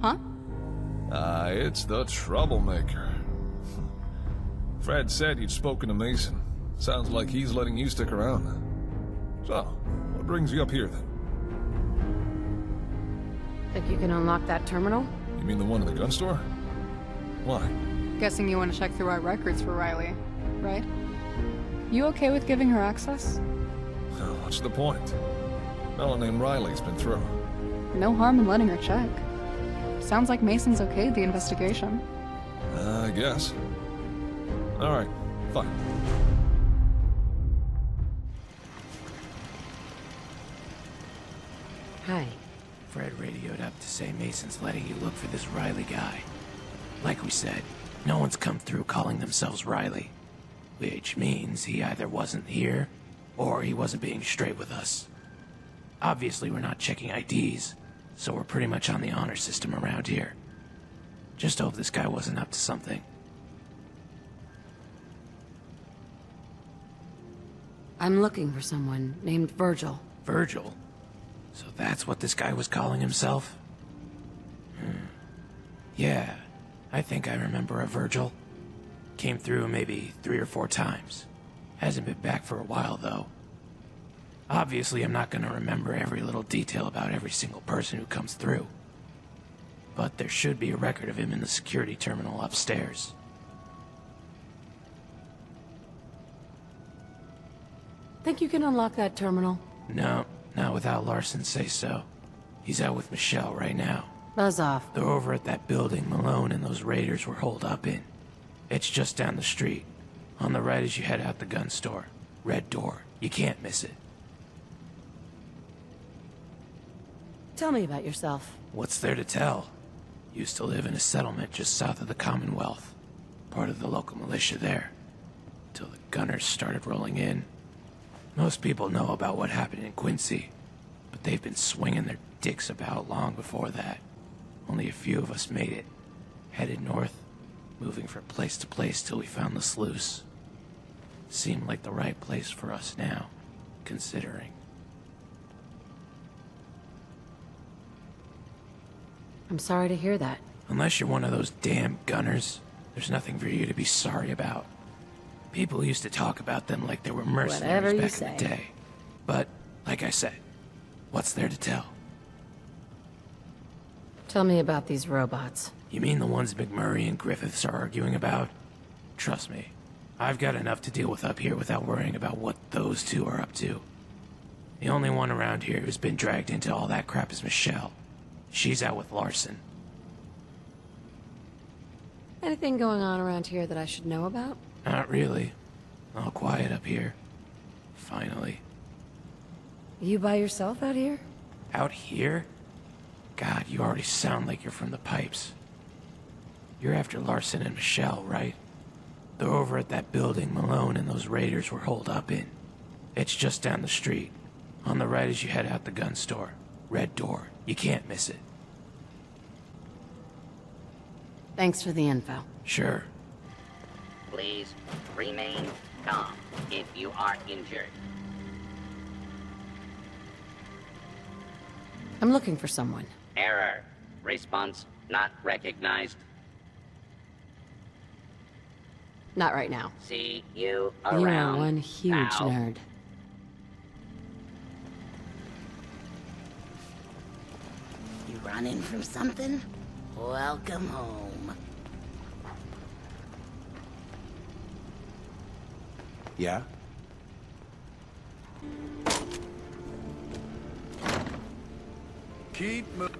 Huh? It's the troublemaker. Fred said you'd spoken to Mason. Sounds like he's letting you stick around. So, what brings you up here then? Think you can unlock that terminal? You mean the one at the gun store? Why? Guessing you want to check through our records for Riley, right? You okay with giving her access? What's the point? No one named Riley's been through. No harm in letting her check. Sounds like Mason's okayed the investigation. I guess. Alright, fine. Hi. Fred radioed up to say Mason's letting you look for this Riley guy. Like we said, no one's come through calling themselves Riley. Which means he either wasn't here, or he wasn't being straight with us. Obviously we're not checking IDs, so we're pretty much on the honor system around here. Just hope this guy wasn't up to something. I'm looking for someone named Virgil. Virgil? So that's what this guy was calling himself? Yeah, I think I remember a Virgil. Came through maybe 3 or 4 times. Hasn't been back for a while, though. Obviously, I'm not gonna remember every little detail about every single person who comes through. But there should be a record of him in the security terminal upstairs. Think you can unlock that terminal? No, not without Larson say so. He's out with Michelle right now. Buzz off. They're over at that building Malone and those raiders were holed up in. It's just down the street. On the right as you head out the gun store. Red door. You can't miss it. Tell me about yourself. What's there to tell? Used to live in a settlement just south of the Commonwealth. Part of the local militia there. Till the gunners started rolling in. Most people know about what happened in Quincy, but they've been swinging their dicks about long before that. Only a few of us made it. Headed north, moving from place to place till we found the Sluice. Seemed like the right place for us now, considering. I'm sorry to hear that. Unless you're one of those damn gunners, there's nothing for you to be sorry about. People used to talk about them like they were mercenaries back in the day. But, like I said, what's there to tell? Tell me about these robots. You mean the ones McMurray and Griffiths are arguing about? Trust me, I've got enough to deal with up here without worrying about what those two are up to. The only one around here who's been dragged into all that crap is Michelle. She's out with Larson. Anything going on around here that I should know about? Not really. All quiet up here. Finally. You by yourself out here? Out here? God, you already sound like you're from the pipes. You're after Larson and Michelle, right? They're over at that building Malone and those raiders were holed up in. It's just down the street. On the right as you head out the gun store. Red door. You can't miss it. Thanks for the info. Sure. Please remain calm if you are injured. I'm looking for someone. Error. Response not recognized. Not right now. See you You around. are one huge now. nerd. You running from something? Welcome home. Yeah? Keep moving.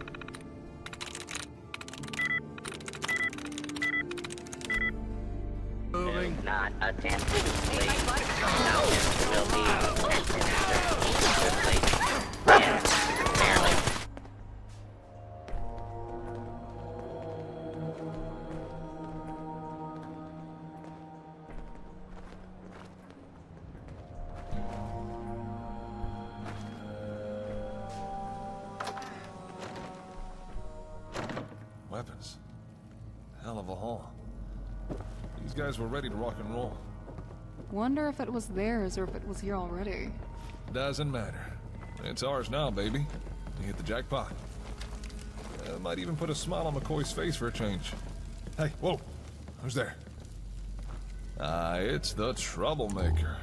Do not attempt to flee. Now will be sinister. Yes, barely. Weapons. Hell of a haul. These guys were ready to rock and roll. Wonder if it was theirs or if it was here already. Doesn't matter. It's ours now, baby. You hit the jackpot. Might even put a smile on McCoy's face for a change. Hey, whoa! Who's there? It's the troublemaker.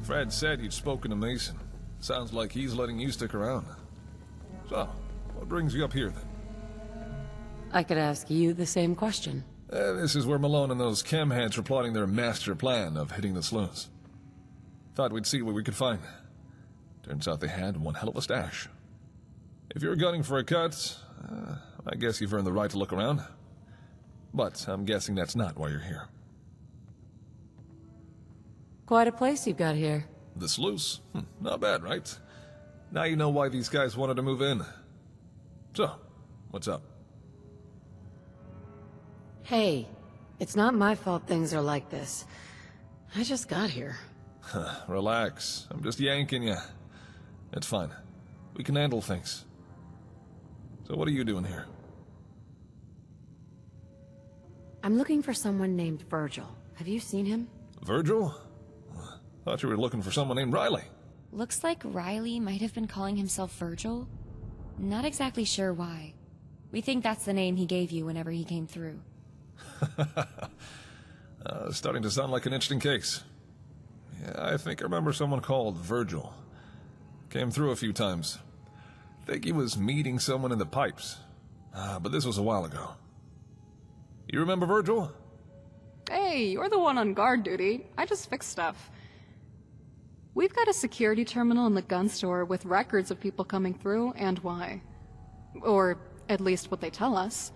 Fred said you'd spoken to Mason. Sounds like he's letting you stick around. So, what brings you up here, then? I could ask you the same question. This is where Malone and those chem heads were plotting their master plan of hitting the Sluice. Thought we'd see what we could find. Turns out they had one hell of a stash. If you're gunning for a cut, I guess you've earned the right to look around. But I'm guessing that's not why you're here. Quite a place you've got here. The Sluice? Not bad, right? Now you know why these guys wanted to move in. So, what's up? Hey, it's not my fault things are like this. I just got here. Relax. I'm just yanking you. It's fine. We can handle things. So what are you doing here? I'm looking for someone named Virgil. Have you seen him? Virgil? Thought you were looking for someone named Riley. Looks like Riley might have been calling himself Virgil. Not exactly sure why. We think that's the name he gave you whenever he came through. Starting to sound like an interesting case. Yeah, I think I remember someone called Virgil. Came through a few times. Think he was meeting someone in the pipes. But this was a while ago. You remember Virgil? Hey, you're the one on guard duty. I just fix stuff. We've got a security terminal in the gun store with records of people coming through and why. Or at least what they tell us.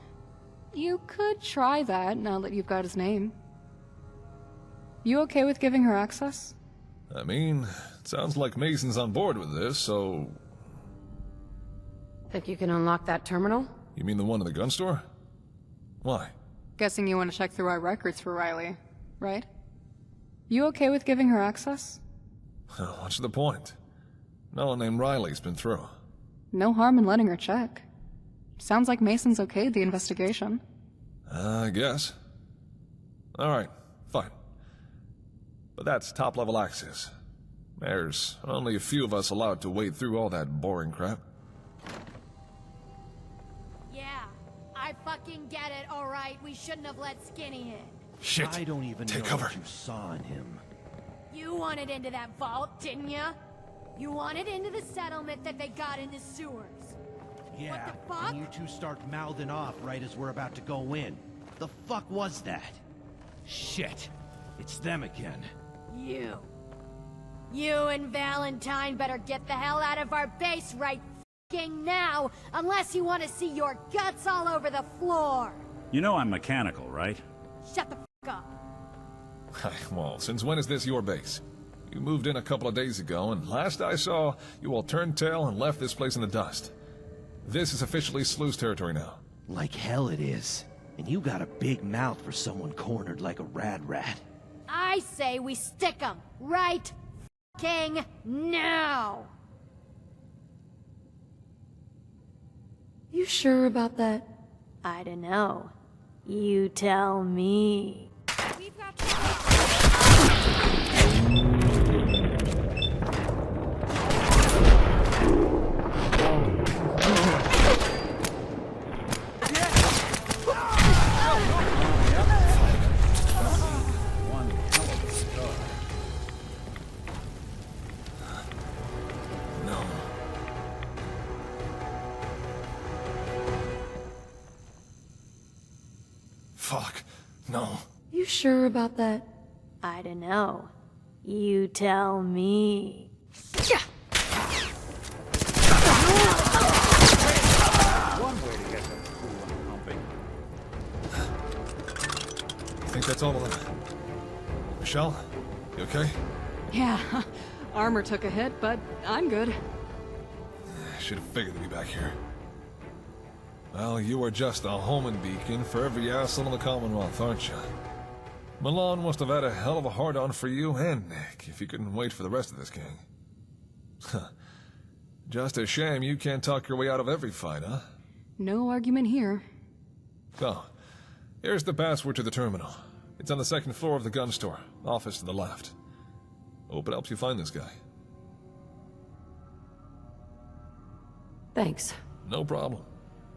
You could try that now that you've got his name. You okay with giving her access? I mean, it sounds like Mason's on board with this, so... Think you can unlock that terminal? You mean the one in the gun store? Why? Guessing you want to check through our records for Riley, right? You okay with giving her access? What's the point? No one named Riley's been through. No harm in letting her check. Sounds like Mason's okayed the investigation. I guess. Alright, fine. But that's top-level access. There's only a few of us allowed to wade through all that boring crap. Yeah, I fucking get it, alright. We shouldn't have let Skinny in. Shit! I don't even Take know cover. what you saw in him. You wanted into that vault, didn't ya? You wanted into the settlement that they got in the sewers. Yeah, What the fuck? and you two start mouthing off right as we're about to go in. The fuck was that? Shit, it's them again. You. You and Valentine better get the hell out of our base right fucking now, unless you want to see your guts all over the floor. You know I'm mechanical, right? Shut the fuck up. Well, since when is this your base? You moved in a couple of days ago, and last I saw, you all turned tail and left this place in the dust. This is officially Sluice territory now. Like hell it is. And you got a big mouth for someone cornered like a rad rat. I say we stick 'em right fucking now. You sure about that? I don't know. You tell me. We've got One hell of a scar. No. Fuck. No. You sure about that? I don't know. You tell me. One way to get them cool and pumping. I think that's all of them. Michelle? You okay? Yeah, armor took a hit, but I'm good. Should have figured to be back here. Well, you are just a homing beacon for every asshole in the Commonwealth, aren't you? Malone must have had a hell of a hard-on for you and Nick, if he couldn't wait for the rest of this gang. Just a shame you can't talk your way out of every fight, huh? No argument here. So, here's the password to the terminal. It's on the second floor of the gun store, office to the left. Hope it helps you find this guy. Thanks. No problem.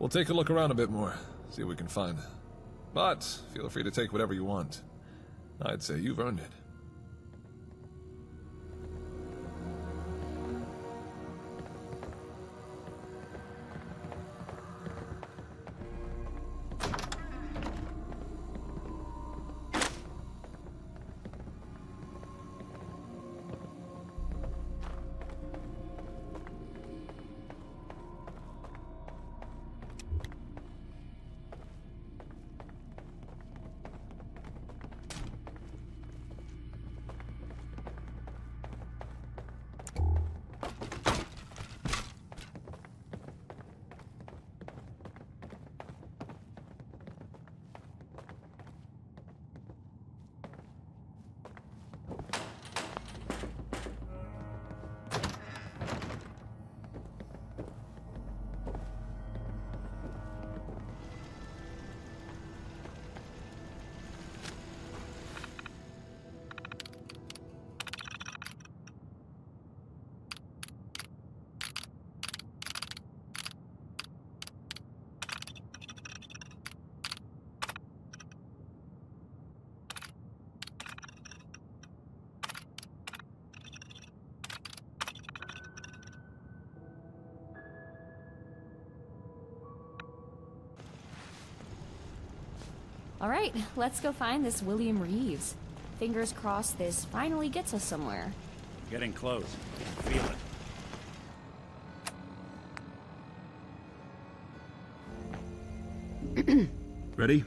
We'll take a look around a bit more, see what we can find. But feel free to take whatever you want. I'd say you've earned it. Alright, let's go find this William Reeves. Fingers crossed this finally gets us somewhere. Getting close. Feel it. Ready?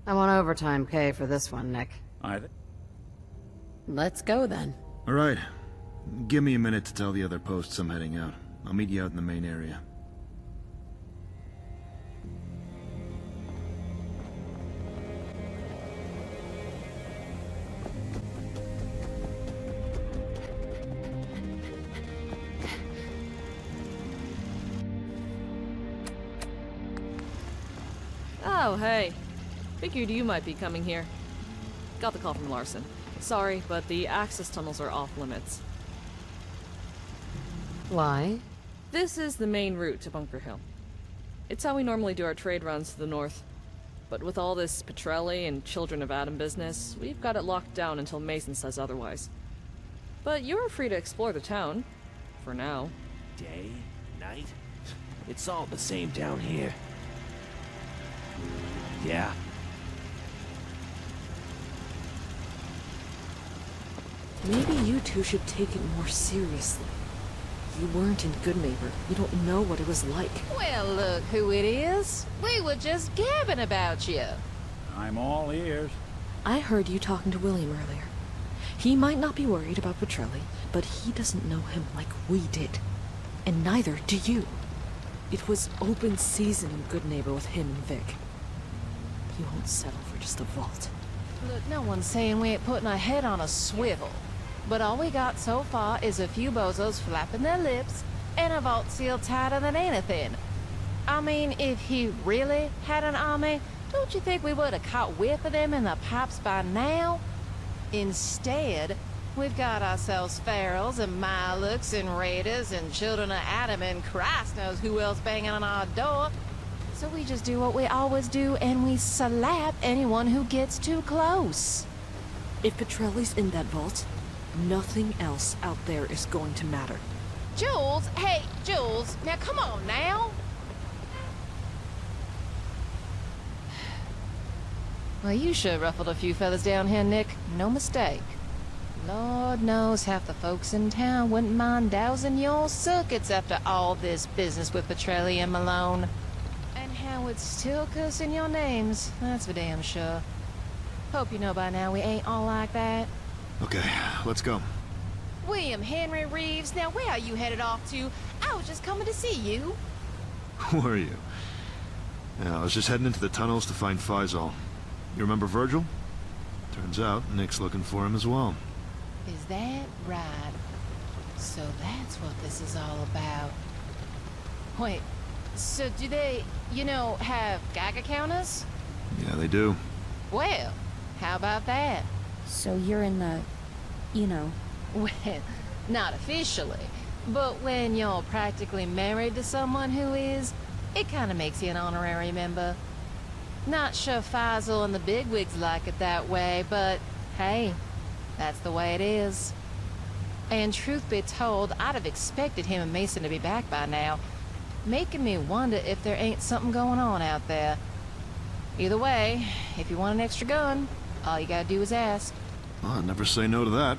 I want overtime pay for this one, Nick. Either. Let's go then. All right. Give me a minute to tell the other posts I'm heading out. I'll meet you out in the main area. Oh, hey. Figured you might be coming here. Got the call from Larson. Sorry, but the access tunnels are off limits. Why? This is the main route to Bunker Hill. It's how we normally do our trade runs to the north. But with all this Petrelli and Children of Adam business, we've got it locked down until Mason says otherwise. But you're free to explore the town. For now. Day? Night? It's all the same down here. Yeah. Maybe you two should take it more seriously. You weren't in Good Neighbor. You don't know what it was like. Well, look who it is. We were just gabbing about you. I'm all ears. I heard you talking to William earlier. He might not be worried about Petrelli, but he doesn't know him like we did. And neither do you. It was open season in Good Neighbor with him and Vic. He won't settle for just a vault. Look, no one's saying we ain't putting our head on a swivel. But all we got so far is a few bozos flapping their lips and a vault seal tighter than anything. I mean, if he really had an army, don't you think we would have caught whiff of them in the pipes by now? Instead, we've got ourselves Pharaohs and Miluks and Raiders and Children of Adam and Christ knows who else banging on our door. So we just do what we always do and we slap anyone who gets too close. If Petrelli's in that vault, nothing else out there is going to matter. Jules, hey, Jules, now come on now. Well, you sure ruffled a few feathers down here, Nick. No mistake. Lord knows half the folks in town wouldn't mind dousing your circuits after all this business with Petrelli and Malone. And Howard's still cursing your names, that's for damn sure. Hope you know by now we ain't all like that. Okay, let's go. William Henry Reeves, now where are you headed off to? I was just coming to see you. Who are you? Yeah, I was just heading into the tunnels to find Faisal. You remember Virgil? Turns out Nick's looking for him as well. Is that right? So that's what this is all about. Wait, so do they, have Geiger counters? Yeah, they do. Well, how about that? So you're in the, Well, not officially, But when you're practically married to someone who is, it kind of makes you an honorary member. Not sure Faisal and the bigwigs like it that way, but hey, that's the way it is. And truth be told, I'd have expected him and Mason to be back by now, making me wonder if there ain't something going on out there. Either way, if you want an extra gun, all you gotta do is ask. Well, I'd never say no to that.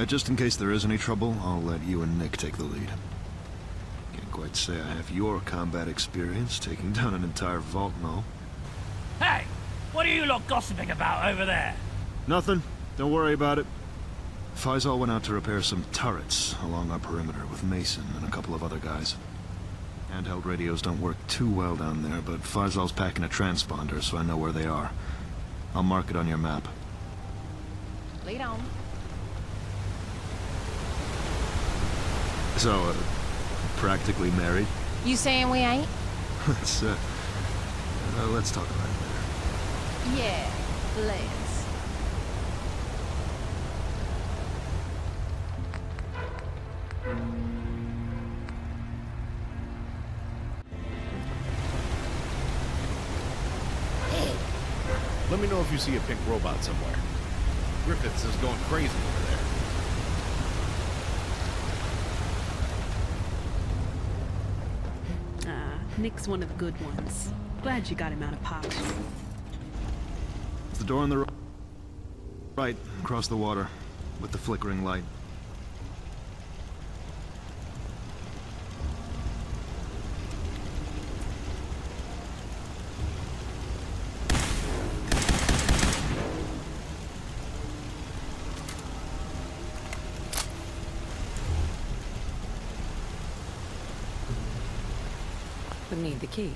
Just in case there is any trouble, I'll let you and Nick take the lead. Can't quite say I have your combat experience, taking down an entire vault and all. Hey! What are you lot gossiping about over there? Nothing. Don't worry about it. Faisal went out to repair some turrets along our perimeter with Mason and a couple of other guys. Handheld radios don't work too well down there, but Faisal's packing a transponder, so I know where they are. I'll mark it on your map. Lead on. So, practically married? You saying we ain't? let's talk about it later. Yeah, let's. Let me know if you see a pink robot somewhere. Griffiths is going crazy over there. Nick's one of the good ones. Glad you got him out of poverty. It's the door on the right, across the water, with the flickering light. But need the key.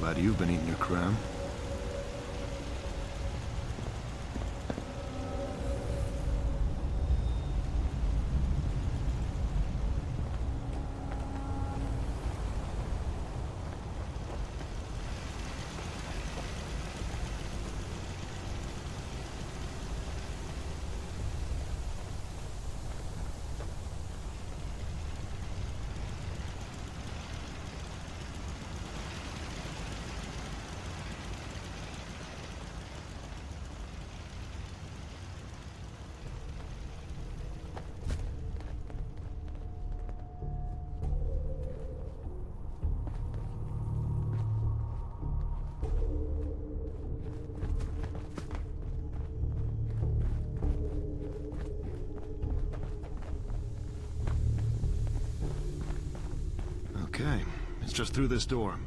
Glad you've been eating your crown. Okay, it's just through this door.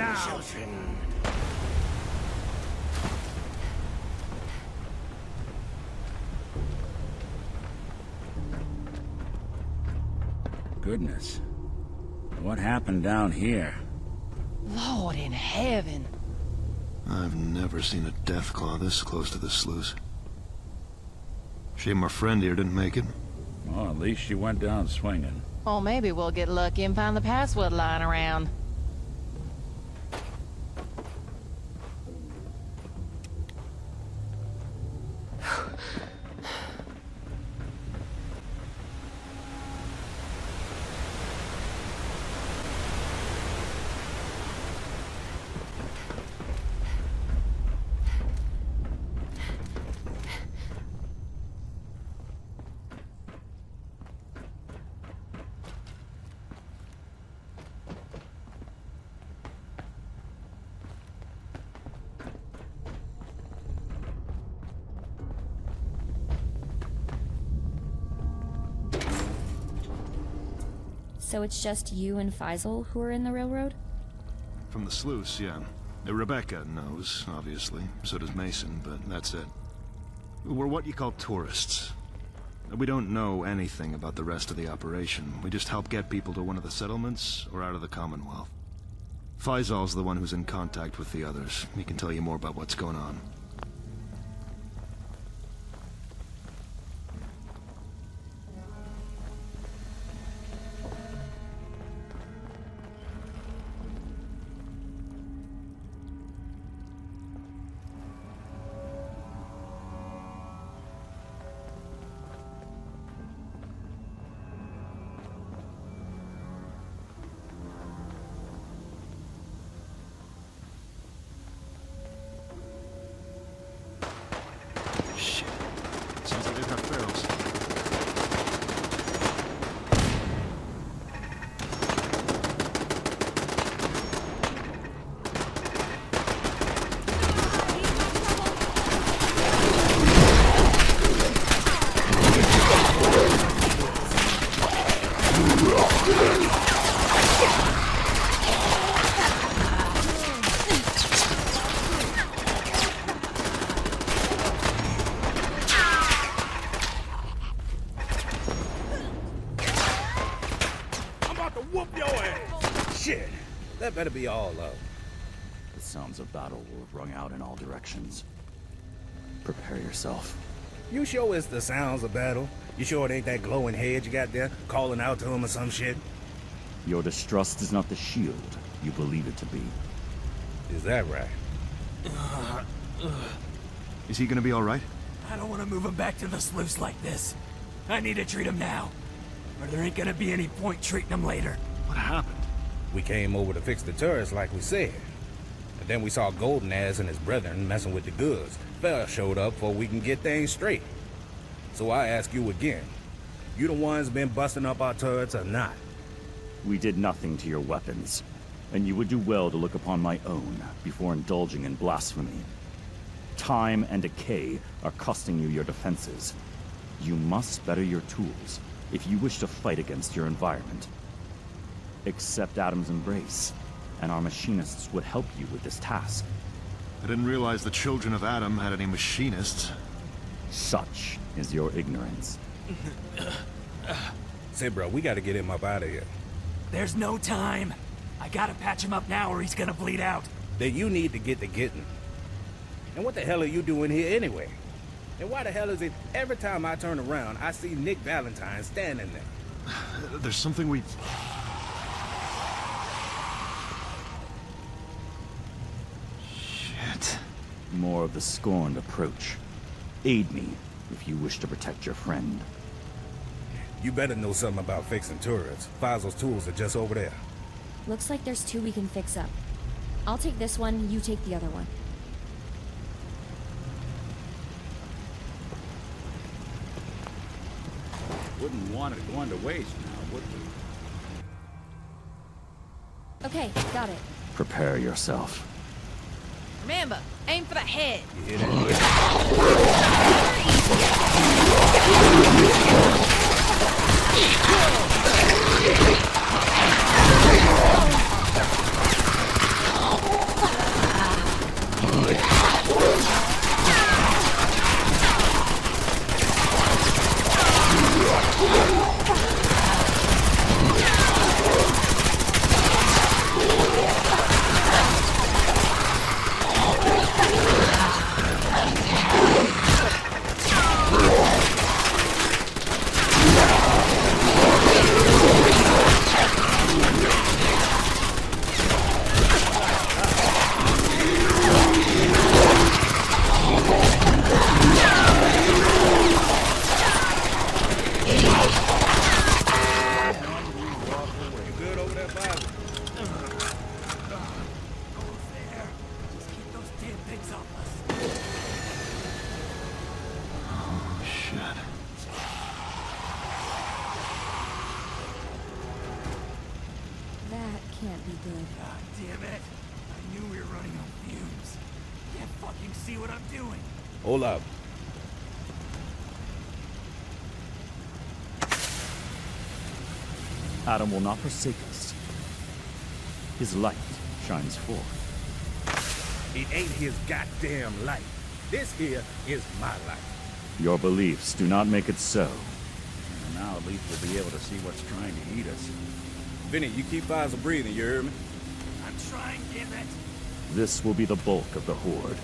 now. Goodness. What happened down here? Lord in heaven. I've never seen a death claw this close to the sluice. Shame our friend here didn't make it. Well, at least she went down swinging. Or maybe we'll get lucky and find the password lying around. So it's just you and Faisal who are in the railroad? From the sluice, yeah. Rebecca knows, obviously. So does Mason, but that's it. We're what you call tourists. We don't know anything about the rest of the operation. We just help get people to one of the settlements or out of the Commonwealth. Faisal's the one who's in contact with the others. He can tell you more about what's going on. Sounds like they've got barrels. Shit, that better be all of. The sounds of battle will have rung out in all directions. Prepare yourself. You sure it's the sounds of battle? You sure it ain't that glowing head you got there calling out to him or some shit? Your distrust is not the shield you believe it to be. Is that right? Is he gonna be alright? I don't want to move him back to the sluice like this. I need to treat him now, or there ain't gonna be any point treating him later. What happened? We came over to fix the turrets like we said. And then we saw Golden Ass and his brethren messing with the goods. Fella showed up before we can get things straight. So I ask you again, you the ones been busting up our turrets or not? We did nothing to your weapons, and you would do well to look upon my own before indulging in blasphemy. Time and decay are costing you your defenses. You must better your tools if you wish to fight against your environment. Accept Adam's embrace, and our machinists would help you with this task. I didn't realize the children of Adam had any machinists. Such is your ignorance. Say, bro, we gotta get him up out of here. There's no time. I gotta patch him up now or he's gonna bleed out. Then you need to get to getting. And what the hell are you doing here anyway? And why the hell is it every time I turn around, I see Nick Valentine standing there? There's something we... Shit. More of the scorned approach. Aid me if you wish to protect your friend. You better know something about fixing turrets. Faisal's tools are just over there. Looks like there's two we can fix up. I'll take this one, you take the other one. Wouldn't want it going to waste now, would we? Okay, got it. Prepare yourself. Remember, aim for the head. You hear that? You can see what I'm doing. Hold up. Adam will not forsake us. His light shines forth. It ain't his goddamn light. This here is my life. Your beliefs do not make it so. And now at least we'll be able to see what's trying to eat us. Vinny, you keep Faisal breathing, you heard me? I'm trying, damn it. This will be the bulk of the Horde.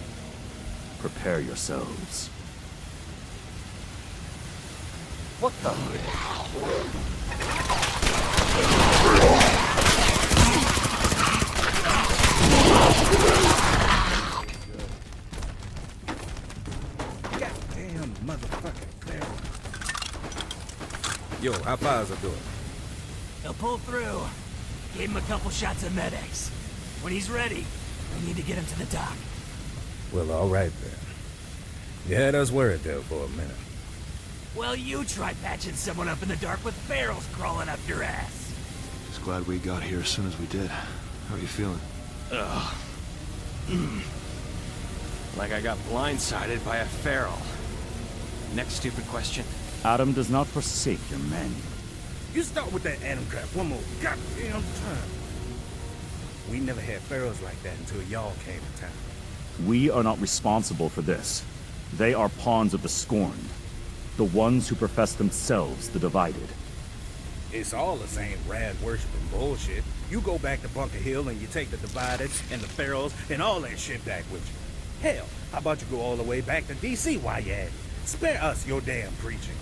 Prepare yourselves. What the? Goddamn motherfucking barrel. Yo, how Faisal doing? He'll pull through. Gave him a couple shots of Med-X. When he's ready, we need to get him to the dock. Well, all right then. You had us worried there for a minute. Well, you try patching someone up in the dark with barrels crawling up your ass. Just glad we got here as soon as we did. How are you feeling? Ugh. Like I got blindsided by a feral. Next stupid question. Adam does not forsake your men. You start with that Adam crap one more goddamn time. We never had pharaohs like that until y'all came to town. We are not responsible for this. They are pawns of the Scorned. The ones who profess themselves the Divided. It's all the same rad worshiping bullshit. You go back to Bunker Hill and you take the Divided and the pharaohs and all that shit back with you. Hell, how about you go all the way back to DC while you at it? Spare us your damn preaching.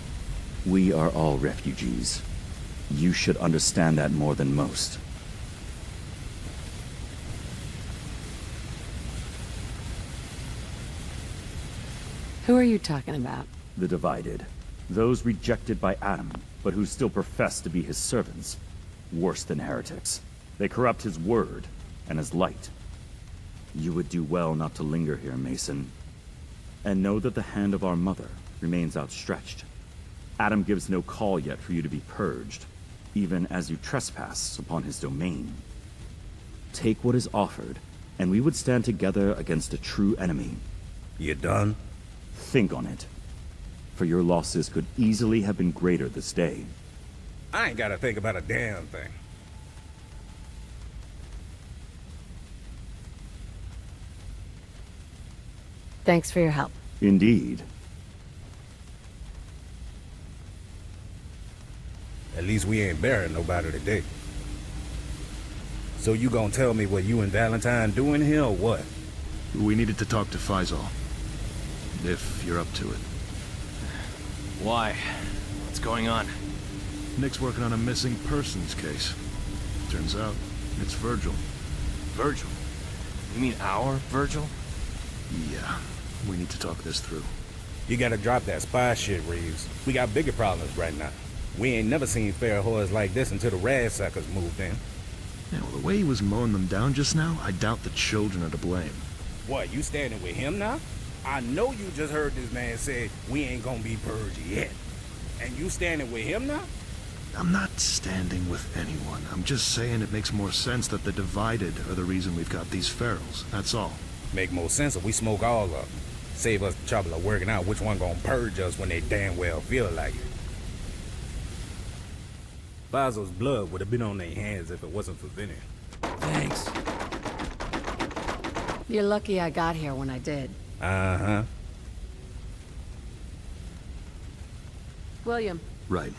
We are all refugees. You should understand that more than most. Who are you talking about? The Divided. Those rejected by Adam, but who still profess to be his servants. Worse than heretics. They corrupt his word and his light. You would do well not to linger here, Mason. And know that the hand of our mother remains outstretched. Adam gives no call yet for you to be purged, even as you trespass upon his domain. Take what is offered, and we would stand together against a true enemy. You done? Think on it. For your losses could easily have been greater this day. I ain't gotta think about a damn thing. Thanks for your help. Indeed. At least we ain't burying nobody today. So you gonna tell me what you and Valentine doing here or what? We needed to talk to Faisal. If you're up to it. Why? What's going on? Nick's working on a missing persons case. Turns out, it's Virgil. Virgil? You mean our Virgil? Yeah. We need to talk this through. You gotta drop that spy shit, Reeves. We got bigger problems right now. We ain't never seen fair whores like this until the rad suckers moved in. Yeah, well, the way he was mowing them down just now, I doubt the children are to blame. What, you standing with him now? I know you just heard this man say we ain't gonna be purged yet. And you standing with him now? I'm not standing with anyone. I'm just saying it makes more sense that the Divided are the reason we've got these ferals. That's all. Make more sense if we smoke all of them. Save us the trouble of working out which one gonna purge us when they damn well feel like it. Faisal's blood would have been on their hands if it wasn't for Vinny. Thanks. You're lucky I got here when I did. Uh-huh. William. Right.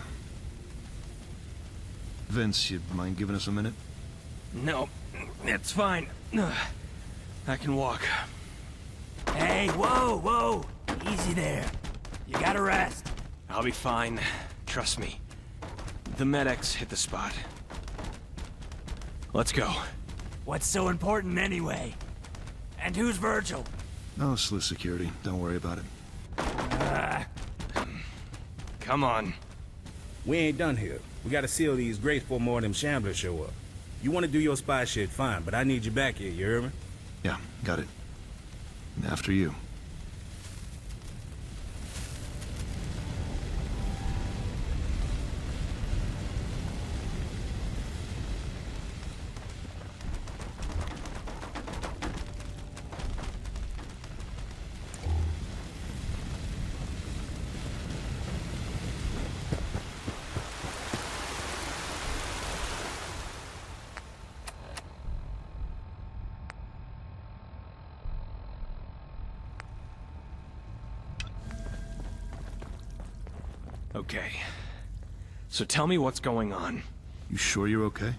Vince, you mind giving us a minute? No, it's fine. I can walk. Hey, whoa, whoa! Easy there. You gotta rest. I'll be fine. Trust me. The Med-X hit the spot. Let's go. What's so important anyway? And who's Virgil? No, Sluice security. Don't worry about it. Come on. We ain't done here. We gotta seal these grates before more of them shamblers show up. You wanna do your spy shit, fine, but I need you back here, you hear me? Yeah, got it. After you. Okay. So tell me what's going on. You sure you're okay?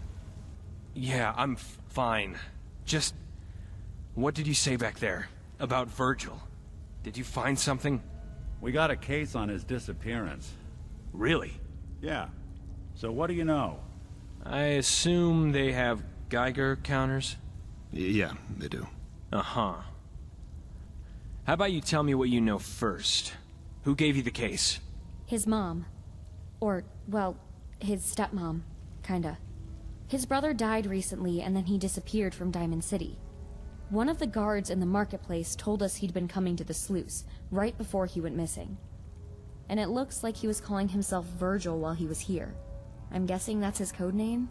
Yeah, I'm fine. Just... what did you say back there? About Virgil? Did you find something? We got a case on his disappearance. Really? Yeah. So what do you know? I assume they have Geiger counters? Yeah, they do. Uh-huh. How about you tell me what you know first? Who gave you the case? His mom. Or, well, his stepmom. Kinda. His brother died recently and then he disappeared from Diamond City. One of the guards in the marketplace told us he'd been coming to the Sluice, right before he went missing. And it looks like he was calling himself Virgil while he was here. I'm guessing that's his code name?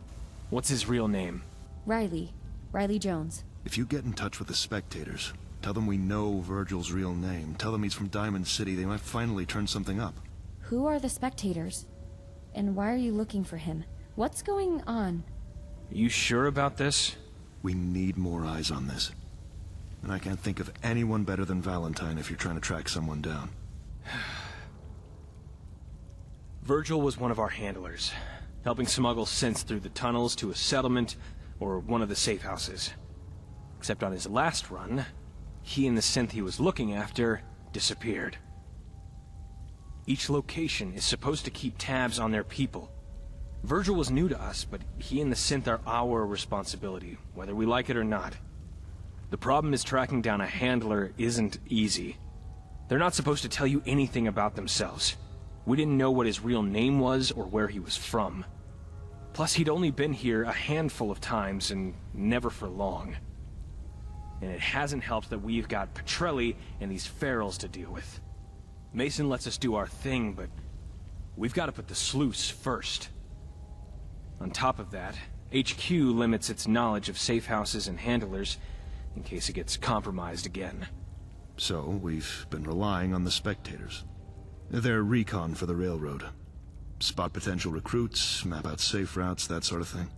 What's his real name? Riley. Riley Jones. If you get in touch with the spectators, tell them we know Virgil's real name, tell them he's from Diamond City, they might finally turn something up. Who are the spectators? And why are you looking for him? What's going on? You sure about this? We need more eyes on this. And I can't think of anyone better than Valentine if you're trying to track someone down. Virgil was one of our handlers, helping smuggle synths through the tunnels to a settlement or one of the safe houses. Except on his last run, he and the synth he was looking after disappeared. Each location is supposed to keep tabs on their people. Virgil was new to us, but he and the synth are our responsibility, whether we like it or not. The problem is tracking down a handler isn't easy. They're not supposed to tell you anything about themselves. We didn't know what his real name was or where he was from. Plus, he'd only been here a handful of times and never for long. And it hasn't helped that we've got Petrelli and these ferals to deal with. Mason lets us do our thing, but we've got to put the Sluice first. On top of that, HQ limits its knowledge of safe houses and handlers in case it gets compromised again. So, we've been relying on the spectators. They're recon for the railroad. Spot potential recruits, map out safe routes, that sort of thing.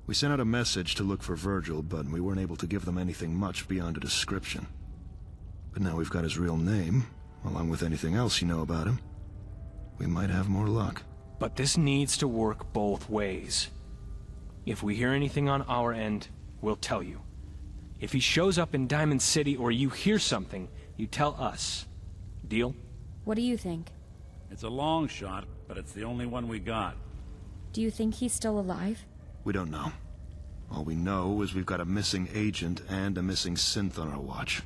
We sent out a message to look for Virgil, but we weren't able to give them anything much beyond a description. But now we've got his real name, along with anything else you know about him. We might have more luck. But this needs to work both ways. If we hear anything on our end, we'll tell you. If he shows up in Diamond City or you hear something, you tell us. Deal? What do you think? It's a long shot, but it's the only one we got. Do you think he's still alive? We don't know. All we know is we've got a missing agent and a missing synth on our watch.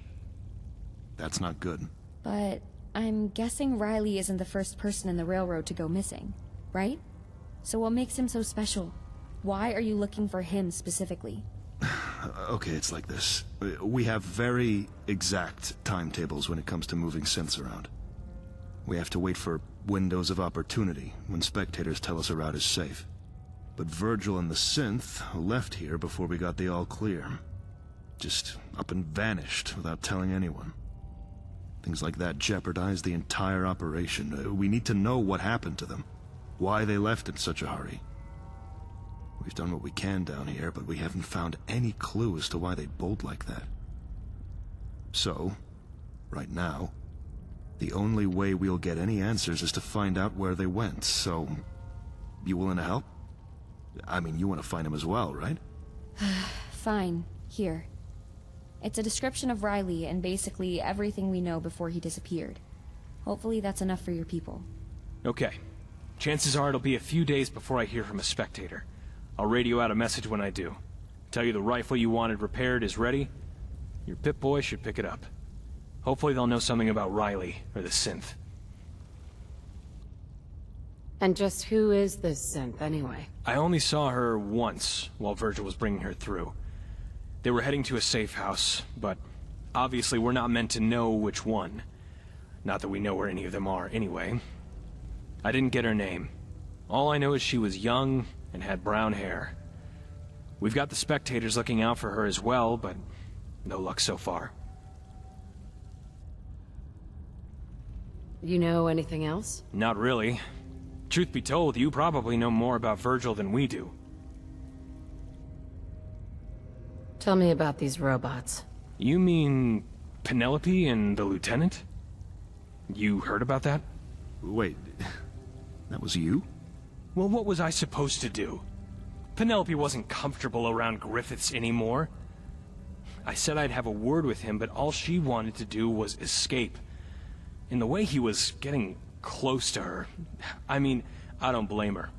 That's not good. But I'm guessing Riley isn't the first person in the railroad to go missing, right? So what makes him so special? Why are you looking for him specifically? Okay, it's like this. We have very exact timetables when it comes to moving synths around. We have to wait for windows of opportunity when spectators tell us a route is safe. But Virgil and the synth left here before we got the all clear. Just up and vanished without telling anyone. Things like that jeopardize the entire operation. We need to know what happened to them. Why they left in such a hurry. We've done what we can down here, but we haven't found any clue as to why they bolt like that. So, right now, the only way we'll get any answers is to find out where they went, so... You willing to help? I mean, you want to find him as well, right? Fine. Here. It's a description of Riley and basically everything we know before he disappeared. Hopefully that's enough for your people. Okay. Chances are it'll be a few days before I hear from a spectator. I'll radio out a message when I do. Tell you the rifle you wanted repaired is ready. Your Pip-Boy should pick it up. Hopefully they'll know something about Riley, or the synth. And just who is this synth, anyway? I only saw her once while Virgil was bringing her through. They were heading to a safe house, but obviously we're not meant to know which one. Not that we know where any of them are, anyway. I didn't get her name. All I know is she was young and had brown hair. We've got the spectators looking out for her as well, but no luck so far. You know anything else? Not really. Truth be told, you probably know more about Virgil than we do. Tell me about these robots. You mean Penelope and the lieutenant? You heard about that? Wait, That was you? Well, what was I supposed to do? Penelope wasn't comfortable around Griffiths anymore. I said I'd have a word with him, but all she wanted to do was escape. In the way he was getting close to her, I mean, I don't blame her.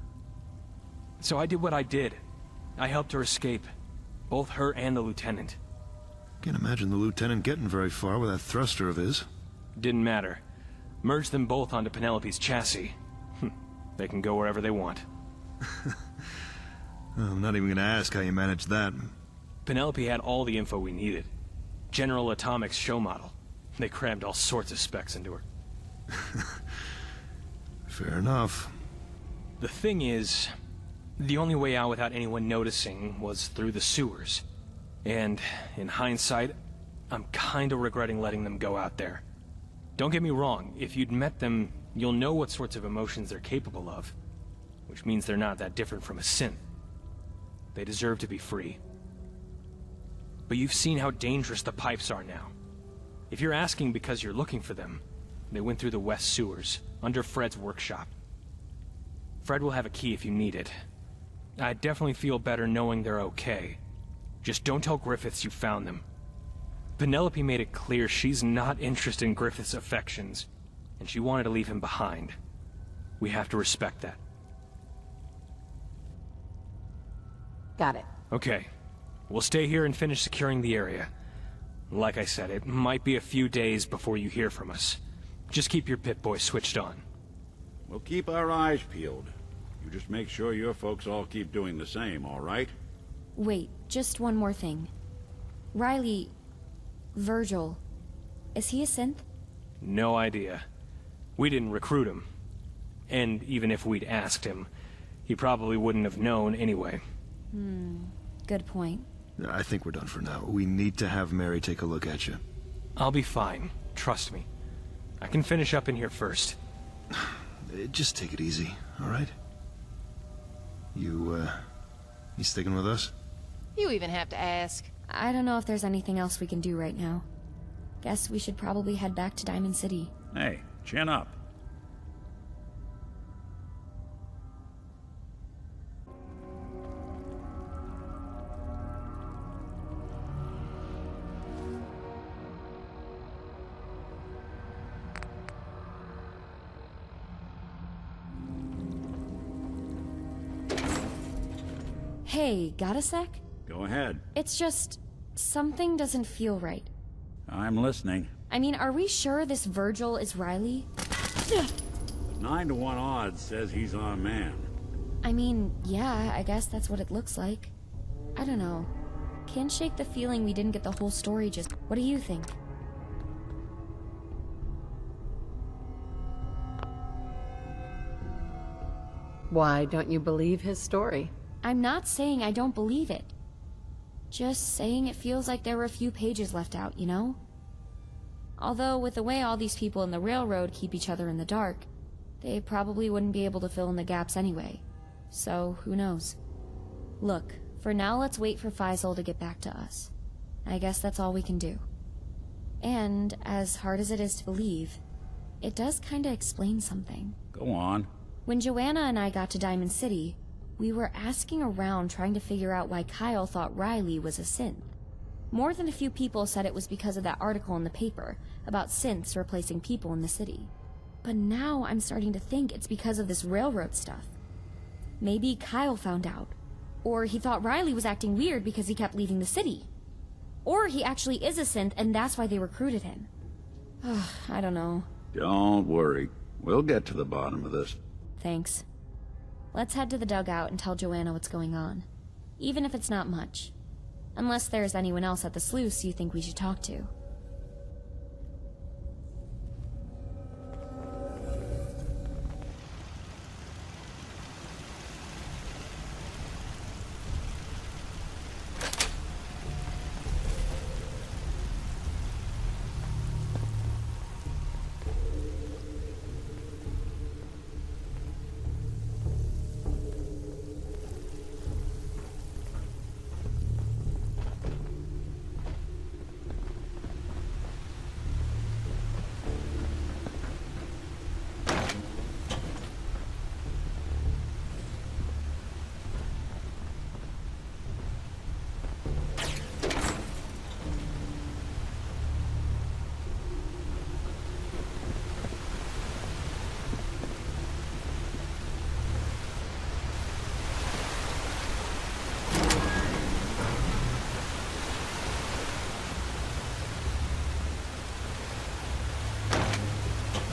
So I did what I did. I helped her escape. Both her and the lieutenant. Can't imagine the lieutenant getting very far with that thruster of his. Didn't matter. Merged them both onto Penelope's chassis. They can go wherever they want. I'm not even gonna ask how you managed that. Penelope had all the info we needed. General Atomics show model. They crammed all sorts of specs into her. Fair enough. The thing is, the only way out without anyone noticing was through the sewers. And, in hindsight, I'm kinda regretting letting them go out there. Don't get me wrong, if you'd met them, you'll know what sorts of emotions they're capable of. Which means they're not that different from a synth. They deserve to be free. But you've seen how dangerous the pipes are now. If you're asking because you're looking for them, they went through the west sewers, under Fred's workshop. Fred will have a key if you need it. I definitely feel better knowing they're okay. Just don't tell Griffiths you found them. Penelope made it clear she's not interested in Griffiths' affections, and she wanted to leave him behind. We have to respect that. Got it. Okay. We'll stay here and finish securing the area. Like I said, it might be a few days before you hear from us. Just keep your Pip-Boy switched on. We'll keep our eyes peeled. You just make sure your folks all keep doing the same, all right? Wait, just one more thing. Riley... Virgil... Is he a synth? No idea. We didn't recruit him. And even if we'd asked him, he probably wouldn't have known anyway. Good point. I think we're done for now. We need to have Mary take a look at you. I'll be fine. Trust me. I can finish up in here first. Just take it easy, all right? You sticking with us? You even have to ask. I don't know if there's anything else we can do right now. Guess we should probably head back to Diamond City. Hey, chin up. Hey, got a sec? Go ahead. It's just... something doesn't feel right. I'm listening. I mean, are we sure this Virgil is Riley? 9 to 1 odds says he's our man. I mean, yeah, I guess that's what it looks like. I don't know. Can't shake the feeling we didn't get the whole story just... What do you think? Why don't you believe his story? I'm not saying I don't believe it. Just saying it feels like there were a few pages left out, you know? Although, with the way all these people in the railroad keep each other in the dark, they probably wouldn't be able to fill in the gaps anyway. So, who knows? Look, for now let's wait for Faisal to get back to us. I guess that's all we can do. And, as hard as it is to believe, it does kinda explain something. Go on. When Joanna and I got to Diamond City, we were asking around trying to figure out why Kyle thought Riley was a synth. More than a few people said it was because of that article in the paper about synths replacing people in the city. But now I'm starting to think it's because of this railroad stuff. Maybe Kyle found out. Or he thought Riley was acting weird because he kept leaving the city. Or he actually is a synth and that's why they recruited him. I don't know. Don't worry. We'll get to the bottom of this. Thanks. Let's head to the dugout and tell Joanna what's going on. Even if it's not much. Unless there's anyone else at the Sluice you think we should talk to.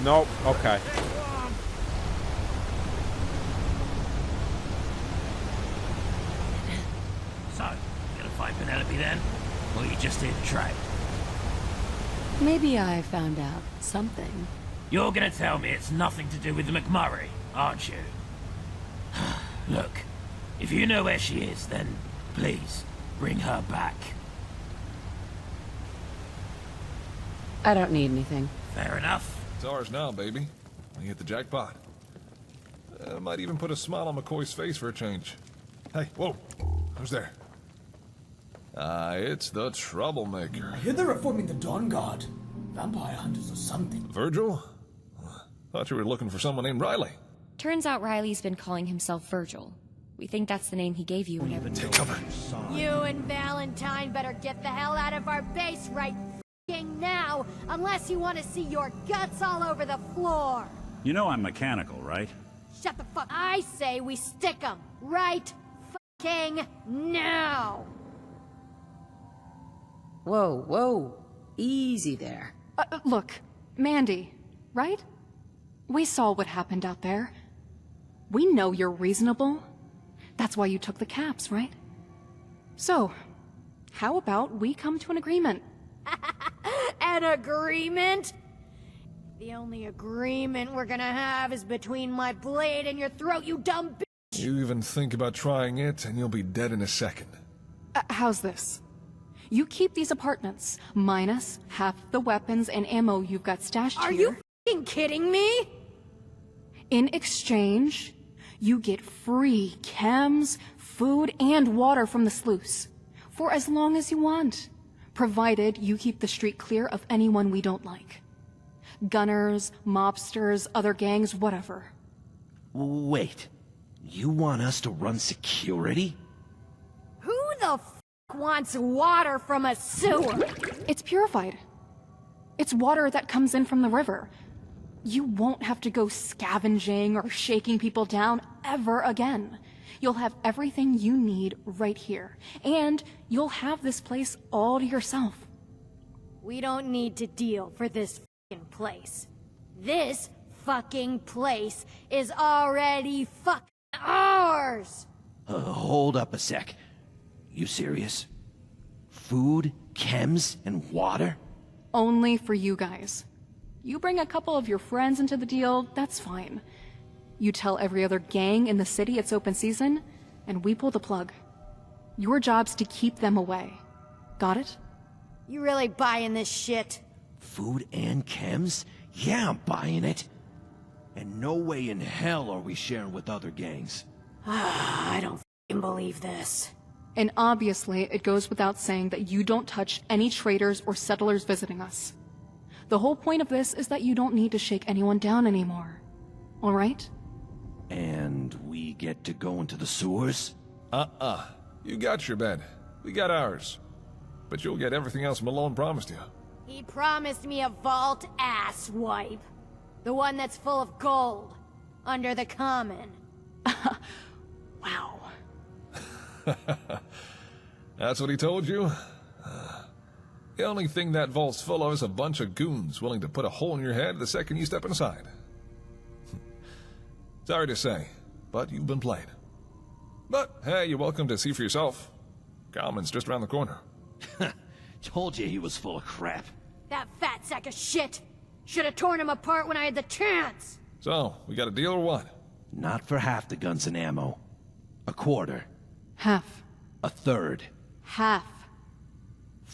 Nope. Okay. So, you gonna find Penelope then? Or you just here to trade? Maybe I found out something. You're gonna tell me it's nothing to do with the McMurray, aren't you? Look, if you know where she is, then please, bring her back. I don't need anything. Fair enough. It's ours now, baby. We hit the jackpot. Might even put a smile on McCoy's face for a change. Hey, whoa. Who's there? It's the troublemaker. I hear they're reforming the Dawn Guard. Vampire hunters or something. Virgil? Thought you were looking for someone named Riley. Turns out Riley's been calling himself Virgil. We think that's the name he gave you whenever— Take cover. You and Valentine better get the hell out of our base right f***ing now, unless you want to see your guts all over the floor. You know I'm mechanical, right? Shut the fuck— I say we stick 'em right f***ing now. Whoa, whoa. Easy there. Look, Mandy, right? We saw what happened out there. We know you're reasonable. That's why you took the caps, right? So, how about we come to an agreement? An agreement? The only agreement we're gonna have is between my blade and your throat, you dumb bitch! You even think about trying it, and you'll be dead in a second. How's this? You keep these apartments, minus half the weapons and ammo you've got stashed here. Are you f***ing kidding me? In exchange, you get free chems, food, and water from the Sluice. For as long as you want. Provided you keep the street clear of anyone we don't like. Gunners, mobsters, other gangs, whatever. Wait. You want us to run security? Who the f*** wants water from a sewer? It's purified. It's water that comes in from the river. You won't have to go scavenging or shaking people down ever again. You'll have everything you need right here. And you'll have this place all to yourself. We don't need to deal for this fucking place. This fucking place is already fucking ours! Hold up a sec. You serious? Food, chems, and water? Only for you guys. You bring a couple of your friends into the deal, that's fine. You tell every other gang in the city it's open season, and we pull the plug. Your job's to keep them away. Got it? You really buying this shit? Food and chems? Yeah, I'm buying it. And no way in hell are we sharing with other gangs. I don't f***ing believe this. And obviously, it goes without saying that you don't touch any traders or settlers visiting us. The whole point of this is that you don't need to shake anyone down anymore. All right? And we get to go into the sewers? You got your bed. We got ours. But you'll get everything else Malone promised you. He promised me a vault asswipe. The one that's full of gold. Under the common. Wow. That's what he told you? The only thing that vault's full of is a bunch of goons willing to put a hole in your head the second you step inside. Sorry to say, but you've been played. But, hey, you're welcome to see for yourself. Common's just around the corner. Told you he was full of crap. That fat sack of shit! Should've torn him apart when I had the chance! So, we got a deal or what? Not for half the guns and ammo. A quarter. Half. A third. Half.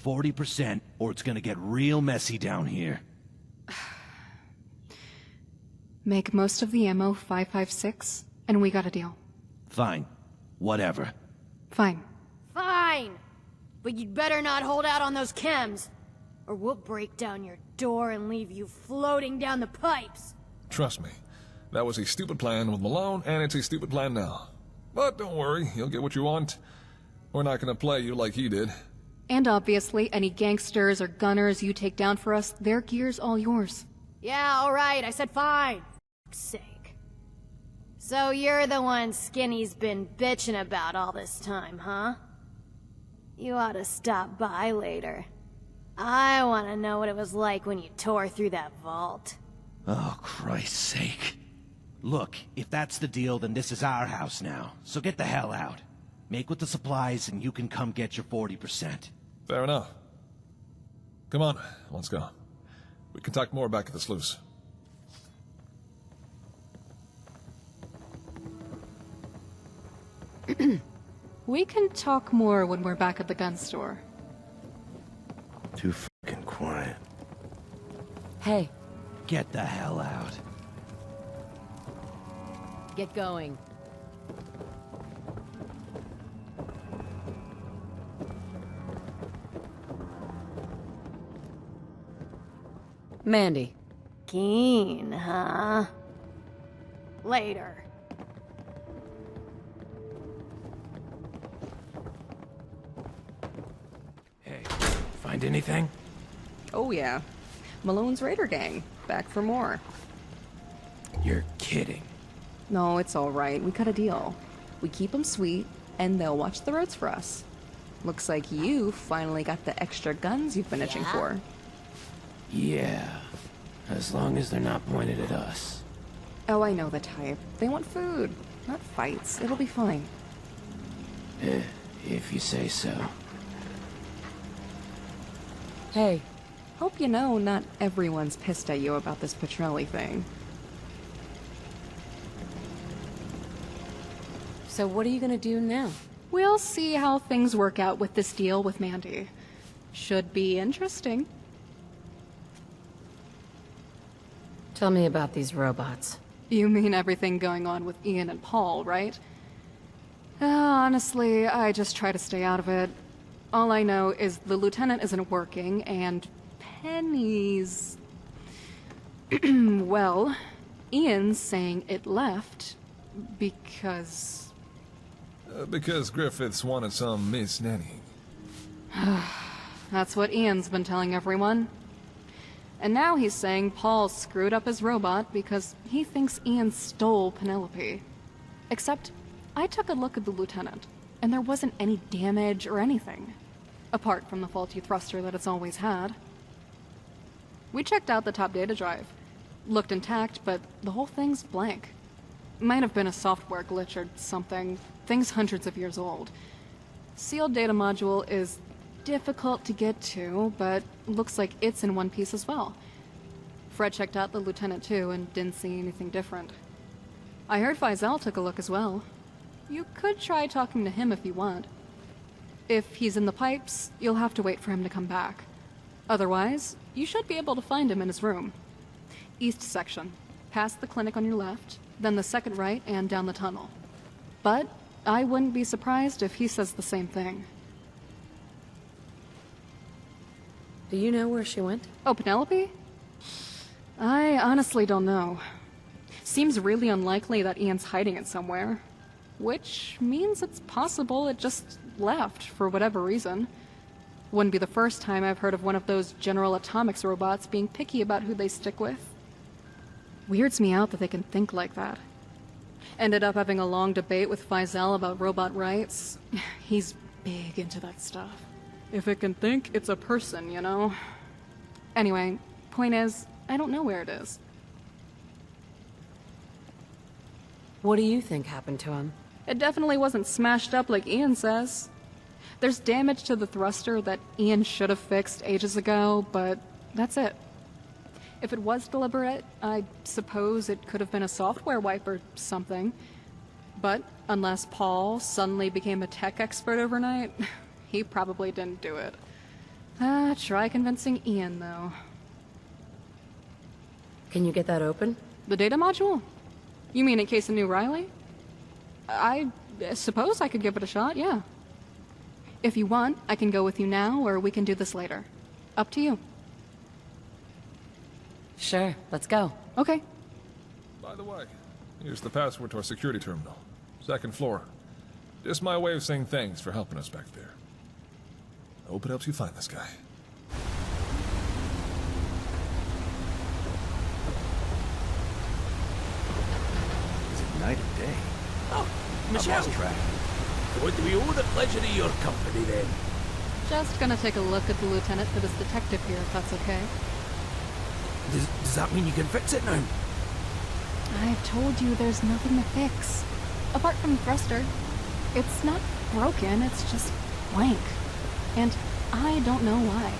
40%, or it's gonna get real messy down here. Make most of the ammo 5.56, and we got a deal. Fine. Whatever. Fine. Fine! But you'd better not hold out on those chems, or we'll break down your door and leave you floating down the pipes. Trust me, that was a stupid plan with Malone, and it's a stupid plan now. But don't worry, you'll get what you want. We're not gonna play you like he did. And obviously, any gangsters or gunners you take down for us, their gear's all yours. Yeah, alright, I said fine. For fuck's sake. So you're the one Skinny's been bitching about all this time, huh? You ought to stop by later. I want to know what it was like when you tore through that vault. Oh, Christ's sake. Look, if that's the deal, then this is our house now. So get the hell out. Make with the supplies, and you can come get your 40%. Fair enough. Come on, let's go. We can talk more back at the sluice. We can talk more when we're back at the gun store. Too fucking quiet. Hey. Get the hell out. Get going. Mandy. Keen, huh? Later. Hey, find anything? Oh yeah. Malone's Raider Gang. Back for more. You're kidding. No, it's alright. We cut a deal. We keep them sweet, and they'll watch the roads for us. Looks like you finally got the extra guns you've been itching for. Yeah, as long as they're not pointed at us. Oh, I know the type. They want food, not fights. It'll be fine. If you say so. Hey. Hope you know not everyone's pissed at you about this Petrelli thing. So what are you gonna do now? We'll see how things work out with this deal with Mandy. Should be interesting. Tell me about these robots. You mean everything going on with Ian and Paul, right? Honestly, I just try to stay out of it. All I know is the lieutenant isn't working, and Penny's... well, Ian's saying it left because... Because Griffiths wanted some Miss Nanny. That's what Ian's been telling everyone. And now he's saying Paul screwed up his robot because he thinks Ian stole Penelope. Except, I took a look at the lieutenant, and there wasn't any damage or anything. Apart from the faulty thruster that it's always had. We checked out the top data drive. Looked intact, but the whole thing's blank. Might have been a software glitch or something. Thing's hundreds of years old. Sealed data module is difficult to get to, but looks like it's in one piece as well. Fred checked out the lieutenant too and didn't see anything different. I heard Faisal took a look as well. You could try talking to him if you want. If he's in the pipes, you'll have to wait for him to come back. Otherwise, you should be able to find him in his room. East section. Past the clinic on your left, then the second right and down the tunnel. But I wouldn't be surprised if he says the same thing. Do you know where she went? Oh, Penelope? I honestly don't know. Seems really unlikely that Ian's hiding it somewhere. Which means it's possible it just left for whatever reason. Wouldn't be the first time I've heard of one of those General Atomics robots being picky about who they stick with. Weirds me out that they can think like that. Ended up having a long debate with Faisal about robot rights. He's big into that stuff. If it can think, it's a person, you know? Anyway, point is, I don't know where it is. What do you think happened to him? It definitely wasn't smashed up like Ian says. There's damage to the thruster that Ian should have fixed ages ago, but that's it. If it was deliberate, I suppose it could have been a software wipe or something. But unless Paul suddenly became a tech expert overnight, he probably didn't do it. Try convincing Ian, though. Can you get that open? The data module? You mean in case of New Riley? I suppose I could give it a shot, yeah. If you want, I can go with you now, or we can do this later. Up to you. Sure, let's go. Okay. By the way, here's the password to our security terminal. Second floor. Just my way of saying thanks for helping us back there. I hope it helps you find this guy. Is it night or day? Oh, Michelle. Would we all the pleasure of your company then? Just gonna take a look at the lieutenant for this detective here, if that's okay. Does Does that mean you can fix it now? I've told you there's nothing to fix. Apart from the thruster. It's not broken, it's just blank. And I don't know why.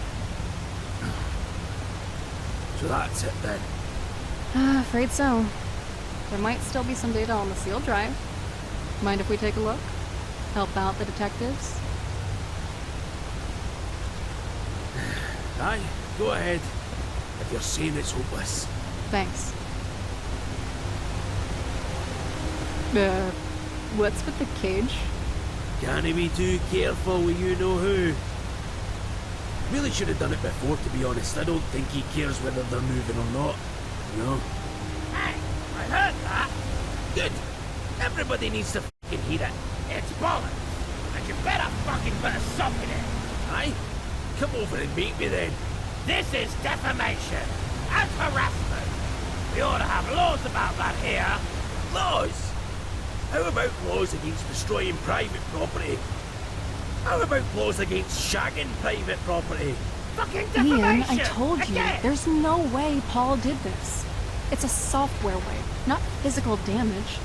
So that's it then. Afraid so. There might still be some data on the sealed drive. Mind if we take a look? Help out the detectives? Aye, go ahead. If you're saying it's hopeless. Thanks. What's with the cage? Can't be too careful with you know who. Really should have done it before, to be honest. I don't think he cares whether they're moving or not. No. Hey, I heard that. Good. Everybody needs to fucking hear it. It's bollocks. And you better fucking put a stop in it. Aye? Come over and meet me then. This is defamation and harassment. We ought to have laws about that here. Laws? How about laws against destroying private property? How about laws against shagging private property? Fucking Ian, defamation! I told you, Again. there's no way Paul did this. It's a software way, not physical damage.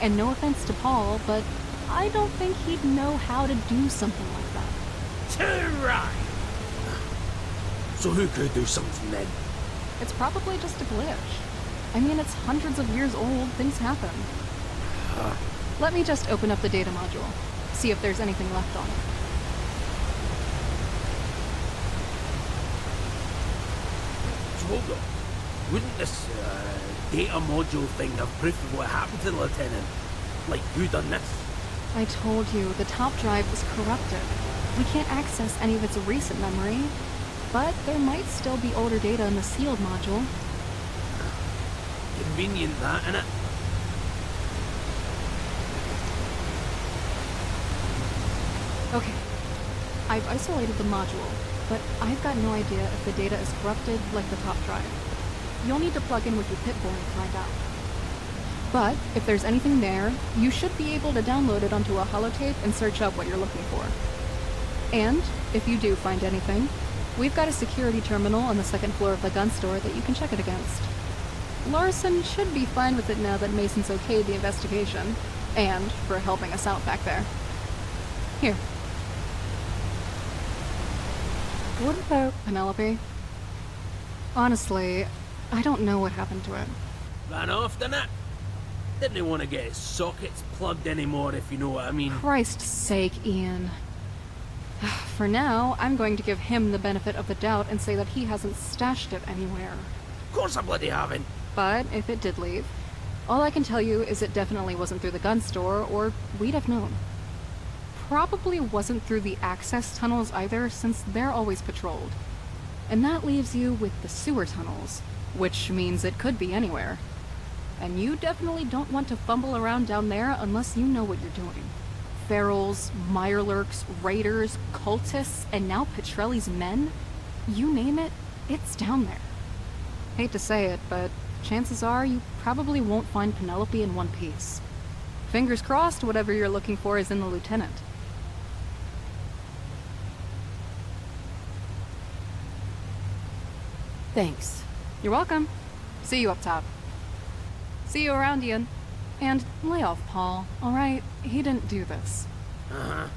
And no offense to Paul, but I don't think he'd know how to do something like that. Too right. So who could do something then? It's probably just a glitch. I mean, it's hundreds of years old, things happen. Let me just open up the data module, see if there's anything left on it. So hold on. Wouldn't this data module thing have proof of what happened to the lieutenant? Like, who done this? I told you, the top drive was corrupted. We can't access any of its recent memory, but there might still be older data in the sealed module. Convenient that, innit? Okay, I've isolated the module, but I've got no idea if the data is corrupted like the top drive. You'll need to plug in with your Pip-Boy and find out. But if there's anything there, you should be able to download it onto a holotape and search up what you're looking for. And if you do find anything, we've got a security terminal on the second floor of the gun store that you can check it against. Larson should be fine with it now that Mason's okayed the investigation, and for helping us out back there. Here. What about Penelope? Honestly, I don't know what happened to it. Ran off, didn't it? Didn't want to get his sockets plugged anymore, if you know what I mean. Christ's sake, Ian. For now, I'm going to give him the benefit of the doubt and say that he hasn't stashed it anywhere. Of course I bloody haven't. But if it did leave, all I can tell you is it definitely wasn't through the gun store, or we'd have known. Probably wasn't through the access tunnels either, since they're always patrolled. And that leaves you with the sewer tunnels, which means it could be anywhere. And you definitely don't want to fumble around down there unless you know what you're doing. Ferals, Mirelurks, raiders, cultists, and now Petrelli's men? You name it, it's down there. Hate to say it, but chances are you probably won't find Penelope in one piece. Fingers crossed whatever you're looking for is in the lieutenant. Thanks. You're welcome. See you up top. See you around, Ian. And lay off Paul, alright? He didn't do this. Uh-huh.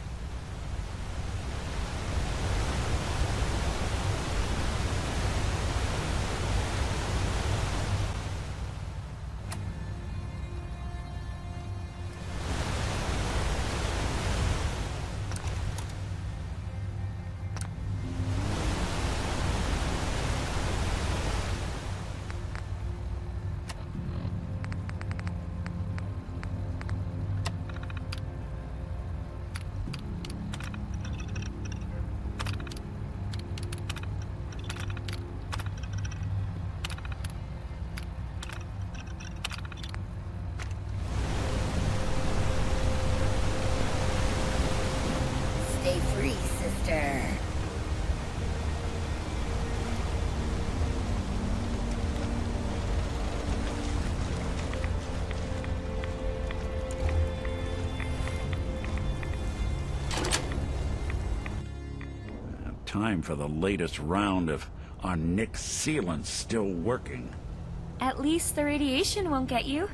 Stay free, sister. Time for the latest round of our Nick sealant still working. At least the radiation won't get you.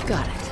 Got it.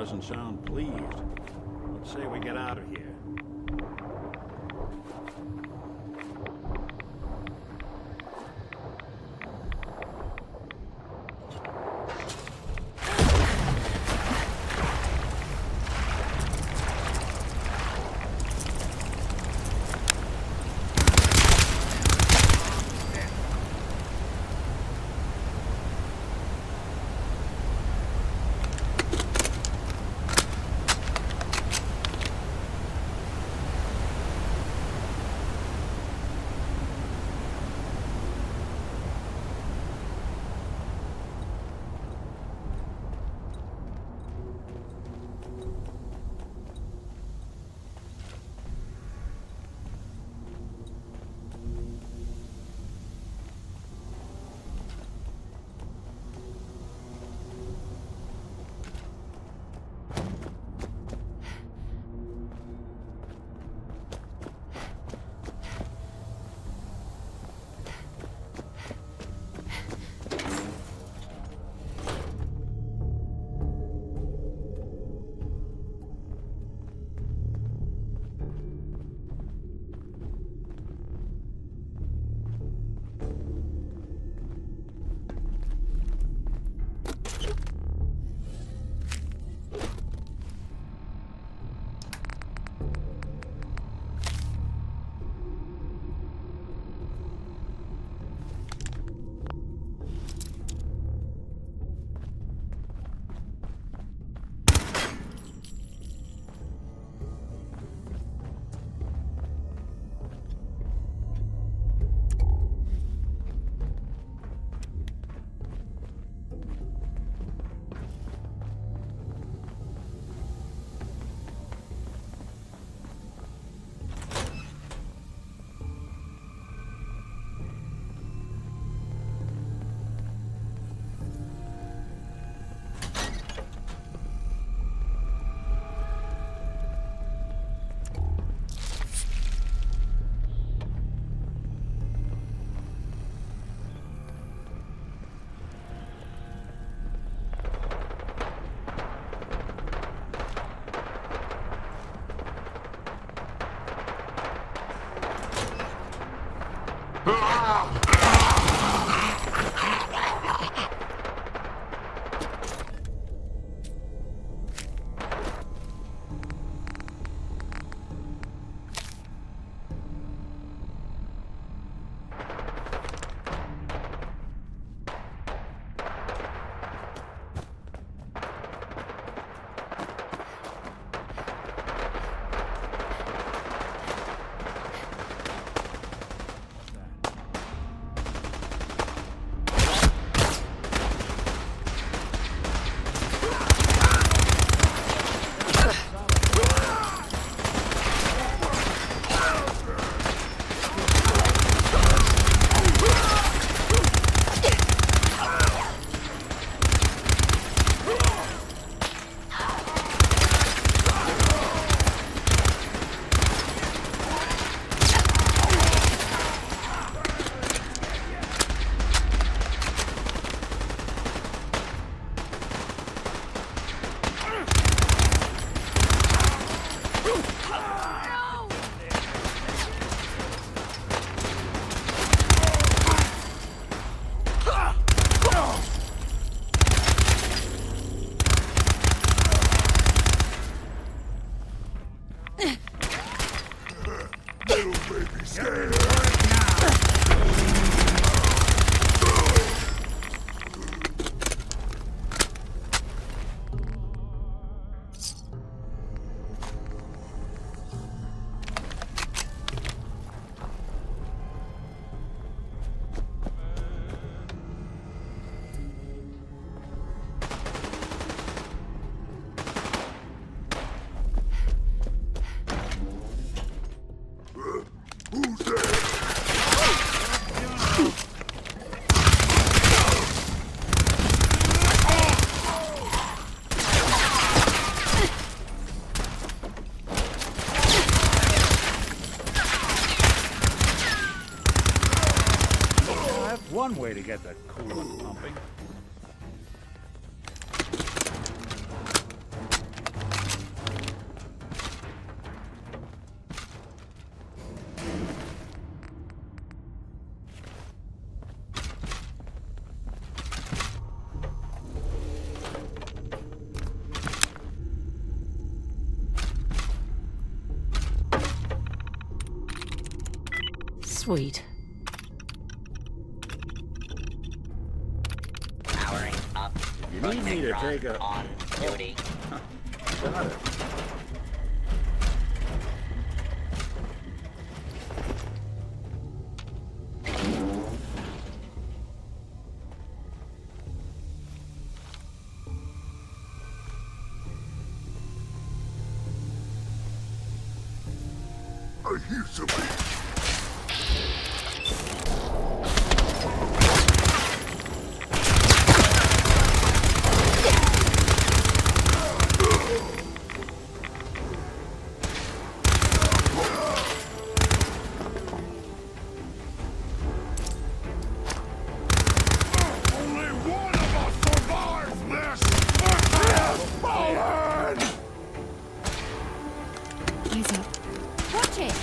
doesn't sound pleased. Let's say we get out of here. One way to get the coolant pumping. Sweet. Powering up. You need me to take a... On duty. Got it. I hear something. Only one of us survives this! Fallen! Eyes up. Watch it!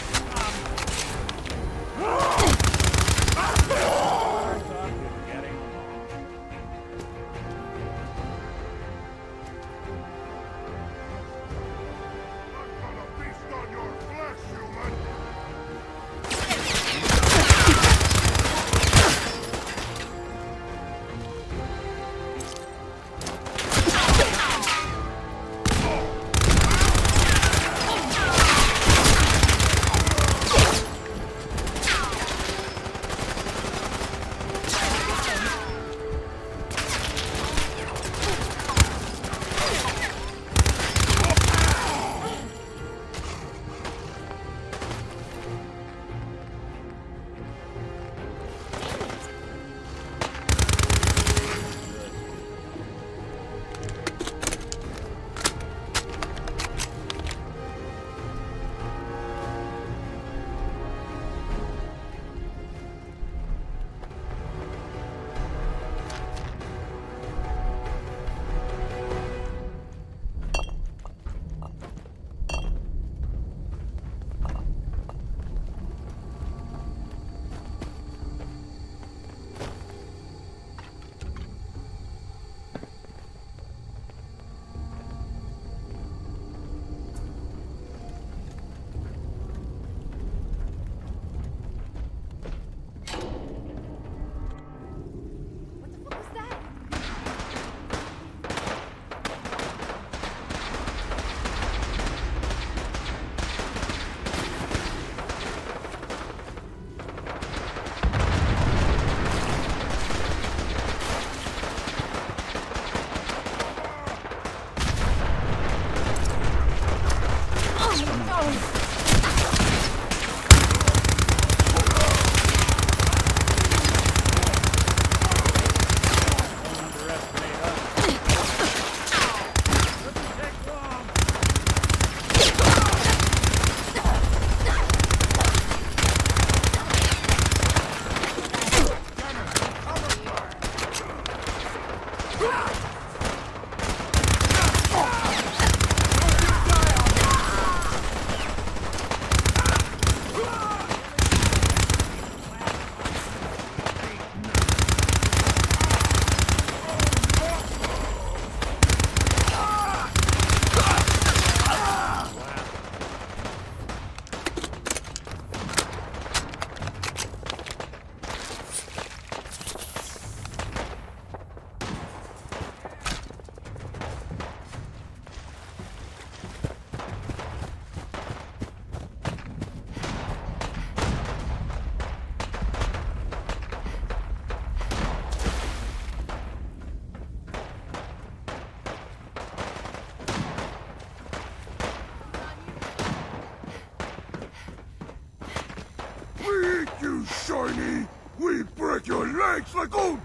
shiny! We break your legs like old...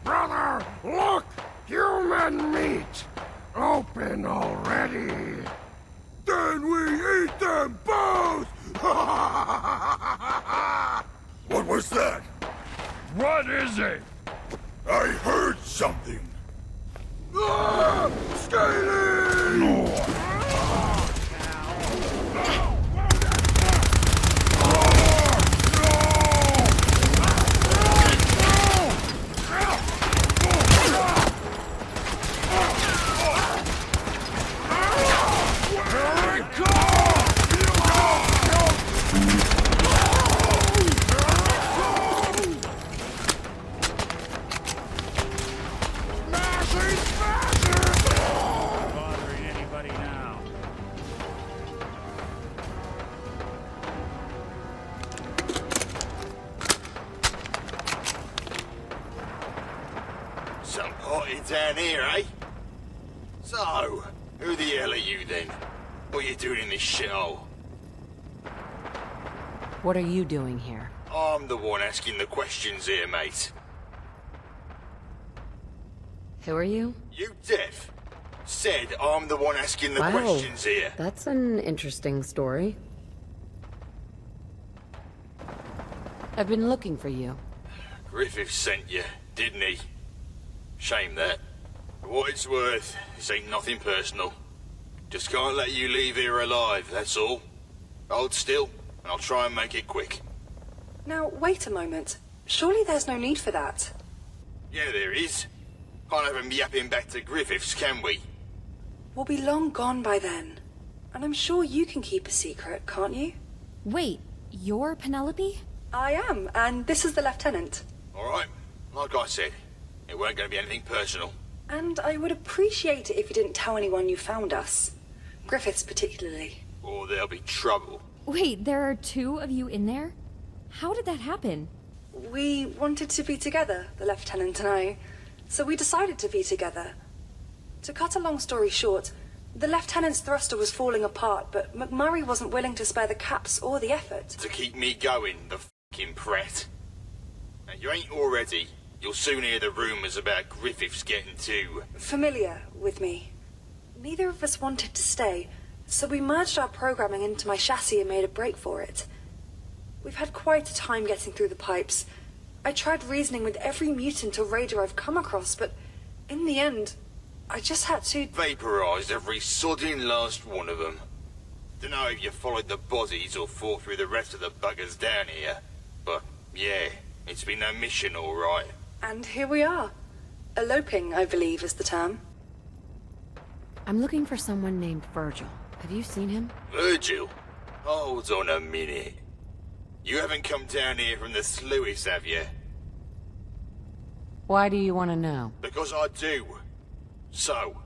Brother, look! Human meat! Open already! Then we eat them both! What was that? What is it? I heard something. Ah! Scaly! No! So, who the hell are you then? What are you doing in this shithole? What are you doing here? I'm the one asking the questions here, mate. Who are you? You deaf? Said I'm the one asking the Wow, questions here. that's an interesting story. I've been looking for you. Griffith sent you, didn't he? Shame that. For what it's worth, this ain't nothing personal. Just can't let you leave here alive, that's all. Hold still, and I'll try and make it quick. Now, wait a moment. Surely there's no need for that. Yeah, there is. Can't have him yapping back to Griffiths, can we? We'll be long gone by then. And I'm sure you can keep a secret, can't you? Wait, you're Penelope? I am, and this is the Lieutenant. Alright, like I said, it weren't going to be anything personal. And I would appreciate it if you didn't tell anyone you found us. Griffiths particularly. Or there'll be trouble. Wait, there are two of you in there? How did that happen? We wanted to be together, the Lieutenant and I. So we decided to be together. To cut a long story short, the Lieutenant's thruster was falling apart, but McMurray wasn't willing to spare the caps or the effort. To keep me going, the fucking pret. Now, you ain't already. You'll soon hear the rumours about Griffiths getting too... familiar with me. Neither of us wanted to stay, so we merged our programming into my chassis and made a break for it. We've had quite a time getting through the pipes. I tried reasoning with every mutant or raider I've come across, but in the end, I just had to... vaporised every sodding last one of them. Dunno if you followed the bodies or fought through the rest of the buggers down here, but yeah, it's been a mission alright. And here we are. Eloping, I believe, is the term. I'm looking for someone named Virgil. Have you seen him? Virgil? Hold on a minute. You haven't come down here from the Sluice, have you? Why do you want to know? Because I do. So,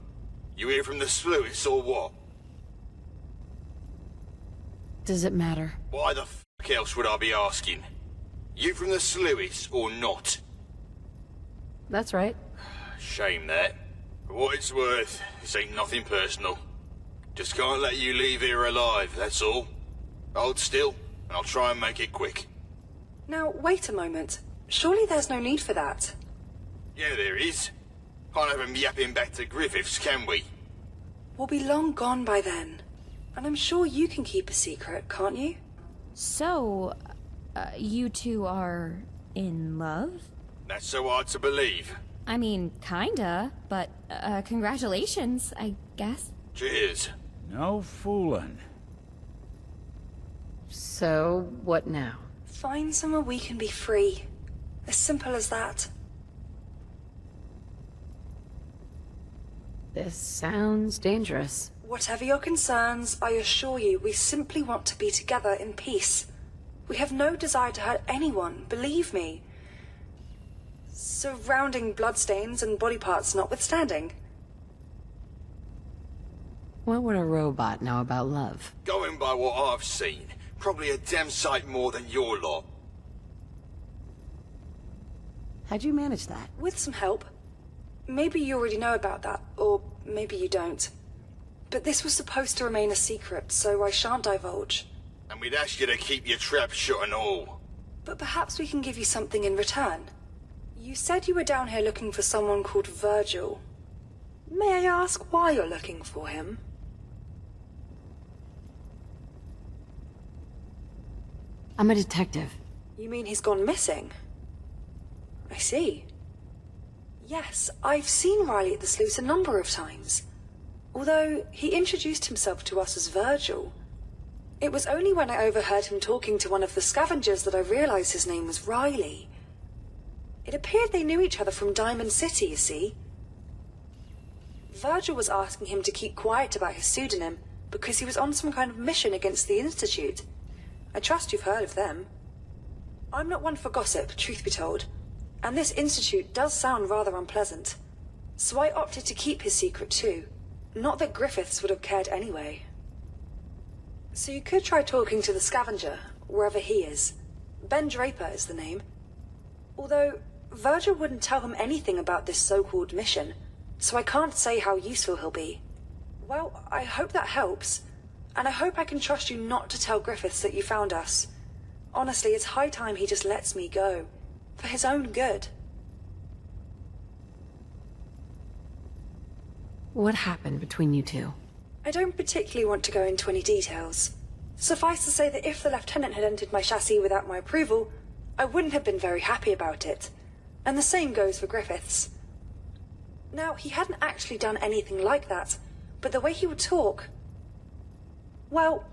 you here from the Sluice or what? Does it matter? Why the fuck else would I be asking? You from the Sluice or not? That's right. Shame that. For what it's worth, this ain't nothing personal. Just can't let you leave here alive, that's all. Hold still, and I'll try and make it quick. Now, wait a moment. Surely there's no need for that. Yeah, there is. Can't have him yapping back to Griffiths, can we? We'll be long gone by then. And I'm sure you can keep a secret, can't you? So, you two are in love? That's so hard to believe. I mean, kinda, but congratulations, I guess. Cheers. No fooling. So, what now? Find somewhere we can be free. As simple as that. This sounds dangerous. Whatever your concerns, I assure you, we simply want to be together in peace. We have no desire to hurt anyone, believe me. Surrounding bloodstains and body parts notwithstanding. What would a robot know about love? Going by what I've seen, probably a damn sight more than your lot. How'd you manage that? With some help. Maybe you already know about that, or maybe you don't. But this was supposed to remain a secret, so I shan't divulge. And we'd ask you to keep your trap shut and all. But perhaps we can give you something in return. You said you were down here looking for someone called Virgil. May I ask why you're looking for him? I'm a detective. You mean he's gone missing? I see. Yes, I've seen Riley at the Sluice a number of times. Although he introduced himself to us as Virgil. It was only when I overheard him talking to one of the scavengers that I realized his name was Riley. It appeared they knew each other from Diamond City, you see. Virgil was asking him to keep quiet about his pseudonym because he was on some kind of mission against the Institute. I trust you've heard of them. I'm not one for gossip, truth be told, and this Institute does sound rather unpleasant. So I opted to keep his secret too. Not that Griffiths would have cared anyway. So you could try talking to the scavenger, wherever he is. Ben Draper is the name. Although, Virgil wouldn't tell him anything about this so-called mission, so I can't say how useful he'll be. Well, I hope that helps, and I hope I can trust you not to tell Griffiths that you found us. Honestly, it's high time he just lets me go, for his own good. What happened between you two? I don't particularly want to go into any details. Suffice to say that if the lieutenant had entered my chassis without my approval, I wouldn't have been very happy about it. And the same goes for Griffiths. Now, he hadn't actually done anything like that, but the way he would talk... Well,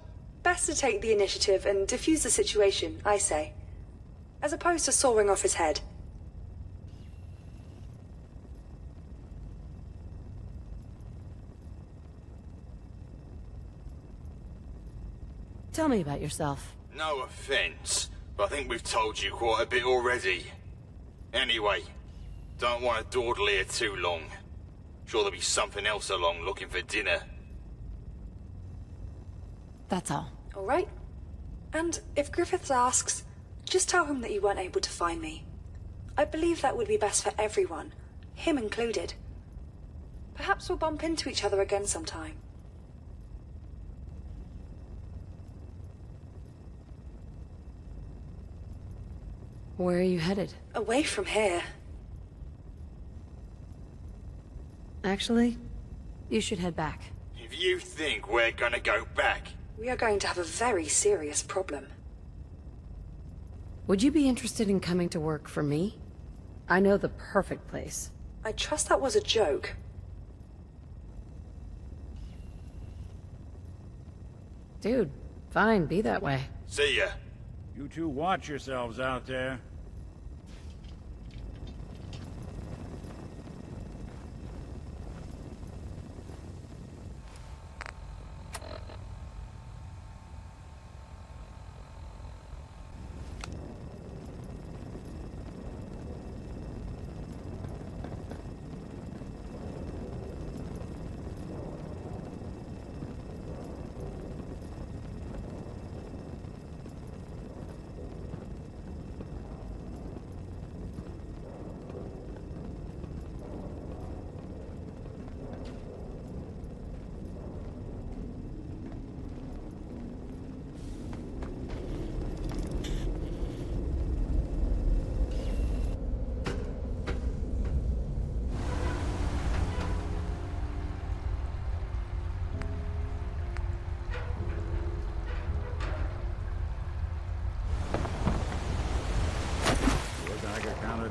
best to take the initiative and defuse the situation, I say. As opposed to sawing off his head. Tell me about yourself. No offense, but I think we've told you quite a bit already. Anyway, don't want to dawdle here too long. Sure there'll be something else along looking for dinner. That's all. All right. And if Griffiths asks, just tell him that you weren't able to find me. I believe that would be best for everyone, him included. Perhaps we'll bump into each other again sometime. Where are you headed? Away from here. Actually, you should head back. If you think we're gonna go back... We are going to have a very serious problem. Would you be interested in coming to work for me? I know the perfect place. I trust that was a joke. Dude, fine, be that way. See ya. You two watch yourselves out there.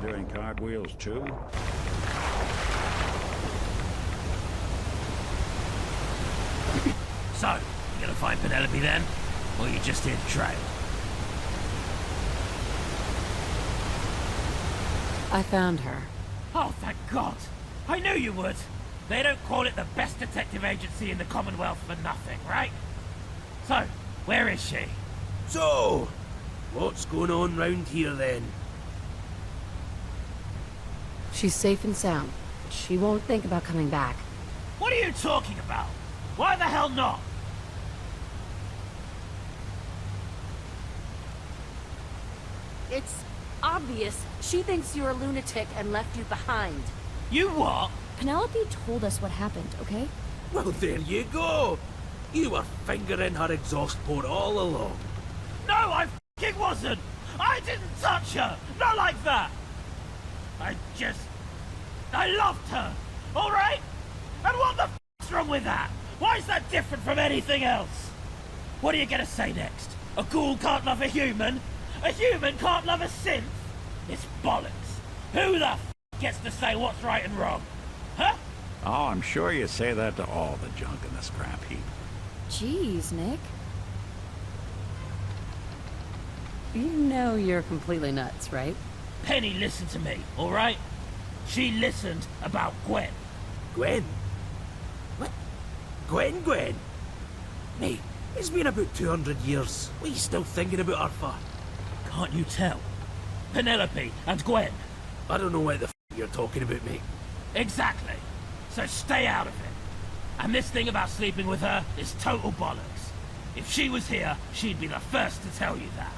Doing cartwheels too? So, you gonna find Penelope then? Or you just here to trail? I found her. Oh, thank God! I knew you would! They don't call it the best detective agency in the Commonwealth for nothing, right? So, where is she? So, what's going on round here then? She's safe and sound. She won't think about coming back. What are you talking about? Why the hell not? It's obvious she thinks you're a lunatic and left you behind. You what? Penelope told us what happened, okay? Well, there you go. You were fingering her exhaust port all along. No, I f***ing wasn't! I didn't touch her! Not like that! I loved her, alright? And what the f***'s wrong with that? Why is that different from anything else? What are you gonna say next? A ghoul can't love a human? A human can't love a synth? It's bollocks. Who the f*** gets to say what's right and wrong? Huh? Oh, I'm sure you say that to all the junk in the scrap heap. Jeez, Nick. You know you're completely nuts, right? Penny, listen to me, alright? She listened about Gwen. Gwen? What? Gwen? Mate, it's been about 200 years. What are you still thinking about her for? Can't you tell? Penelope and Gwen. I don't know what the f*** you're talking about, mate. Exactly. So stay out of it. And this thing about sleeping with her is total bollocks. If she was here, she'd be the first to tell you that.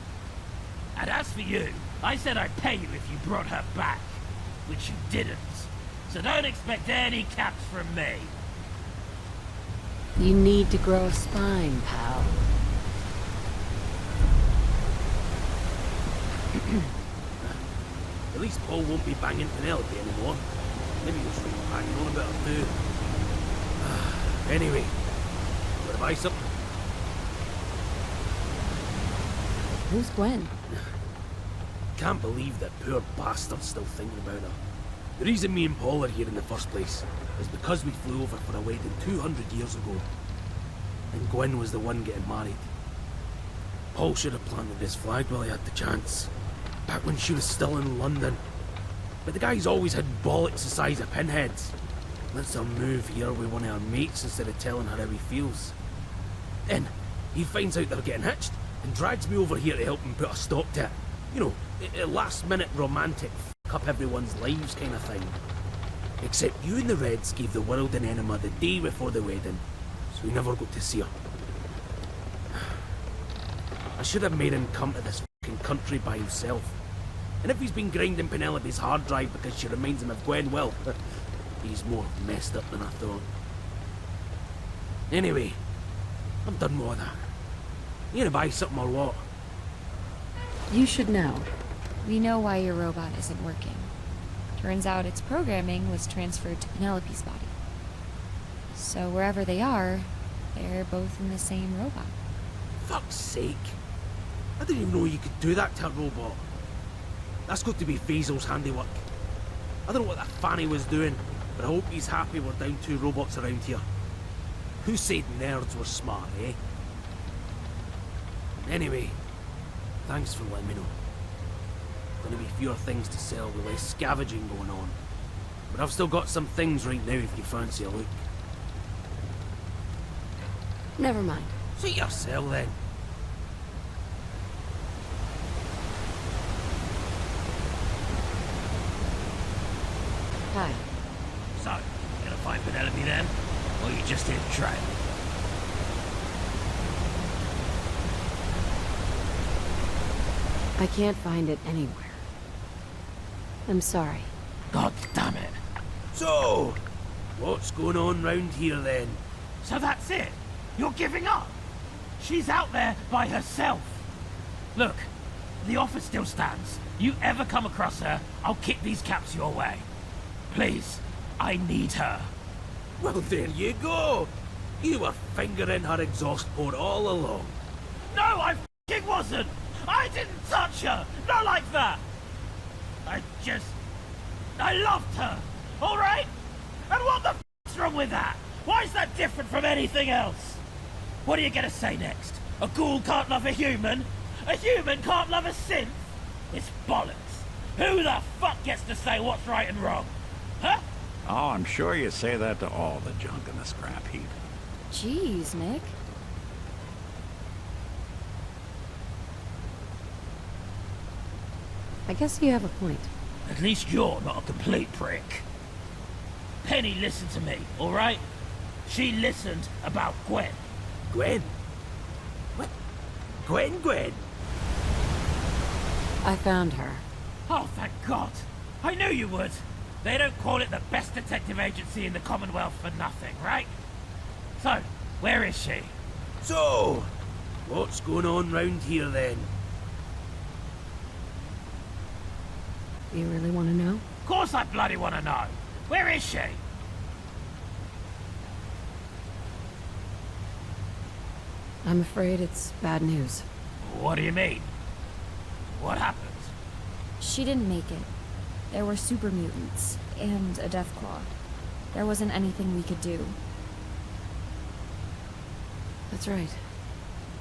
And as for you, I said I'd pay you if you brought her back. Which you didn't. so don't expect any caps from me. You need to grow a spine, pal. At least Paul won't be banging Penelope anymore. Maybe he'll start banging on a bit or two. Anyway, wanna buy something? Who's Gwen? Can't believe that poor bastard's still thinking about her. The reason me and Paul are here in the first place is because we flew over for a wedding 200 years ago. And Gwen was the one getting married. Paul should have planted this flag while he had the chance. Back when she was still in London. But the guy's always had bollocks the size of pinheads. Lets her move here with one of her mates instead of telling her how he feels. Then, he finds out they're getting hitched and drags me over here to help him put a stop to it. You know, a last-minute romantic f*** up everyone's lives kind of thing. Except you and the Reds gave the world an enema the day before the wedding, so we never got to see her. I should have made him come to this f***ing country by himself. And if he's been grinding Penelope's hard drive because she reminds him of Gwen, well, he's more messed up than I thought. Anyway, I'm done with all that. You gonna buy something or what? You should know. We know why your robot isn't working. Turns out its programming was transferred to Penelope's body. So wherever they are, they're both in the same robot. Fuck's sake. I didn't even know you could do that to a robot. That's got to be Faisal's handiwork. I don't know what that fanny was doing, but I hope he's happy we're down 2 robots around here. Who said nerds were smart, eh? Anyway, thanks for letting me know. Gonna be fewer things to sell with less scavenging going on. But I've still got some things right now if you fancy a look. Never mind. Suit yourself then. Hi. So, you gonna find Penelope then? Or you just here to try it? I can't find it anywhere. I'm sorry. God damn it. So, what's going on round here then? So that's it? You're giving up? She's out there by herself. Look, the offer still stands. You ever come across her, I'll kick these caps your way. Please, I need her. Well, there you go. You were fingering her exhaust port all along. No, I f***ing wasn't. I didn't touch her. Not like that. I loved her. All right? And what the f***'s wrong with that? Why is that different from anything else? What are you gonna say next? A ghoul can't love a human? A human can't love a synth? It's bollocks. Who the fuck gets to say what's right and wrong? Huh? Oh, I'm sure you say that to all the junk in the scrap heap. Jeez, Nick. I guess you have a point. At least you're not a complete prick. Penny listened to me, all right? She listened about Gwen. Gwen? What? Gwen? I found her. Oh, thank God. I knew you would. They don't call it the best detective agency in the Commonwealth for nothing, right? So, where is she? So, what's going on round here then? You really want to know? Of course I bloody want to know. Where is she? I'm afraid it's bad news. What do you mean? What happened? She didn't make it. There were super mutants and a Deathclaw. There wasn't anything we could do. That's right.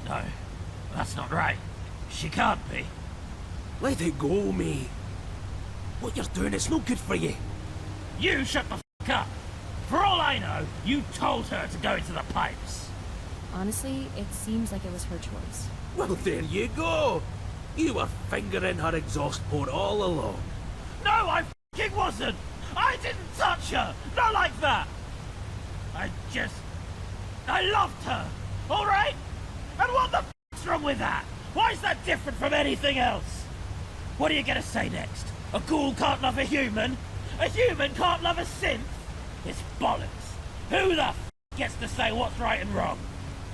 No, that's not right. She can't be. Let it go, me. What you're doing, it's no good for you. You shut the f*** up. For all I know, you told her to go into the pipes. Honestly, it seems like it was her choice. Well, there you go. You were fingering her exhaust port all along. No, I f***ing wasn't. I didn't touch her. Not like that. I loved her. All right? And what the f***'s wrong with that? Why is that different from anything else? What are you gonna say next? A ghoul can't love a human? A human can't love a synth? It's bollocks. Who the gets to say what's right and wrong?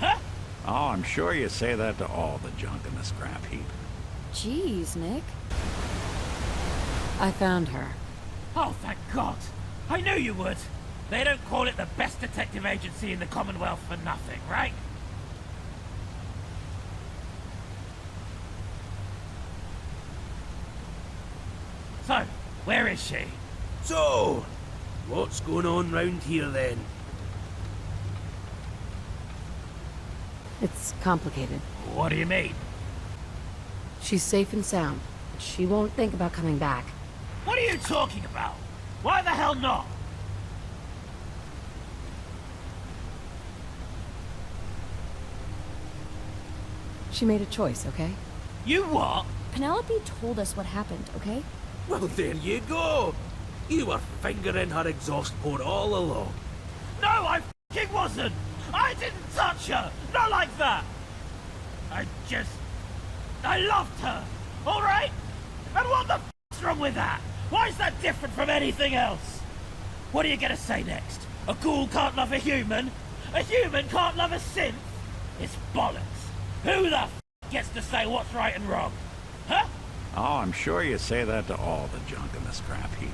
Huh? Oh, I'm sure you say that to all the junk in the scrap heap. Jeez, Nick. I found her. Oh, thank God. I knew you would. They don't call it the best detective agency in the Commonwealth for nothing, right? So, where is she? So, what's going on round here then? It's complicated. What do you mean? She's safe and sound. She won't think about coming back. What are you talking about? Why the hell not? She made a choice, okay? You what? Penelope told us what happened, okay? Well, there you go. You were fingering her exhaust port all along. No, I f***ing wasn't! I didn't touch her! Not like that! I loved her! Alright? And what the f***'s wrong with that? Why is that different from anything else? What are you gonna say next? A ghoul can't love a human? A human can't love a synth? It's bollocks. Who the f*** gets to say what's right and wrong? Huh? Oh, I'm sure you say that to all the junk in the scrap heap.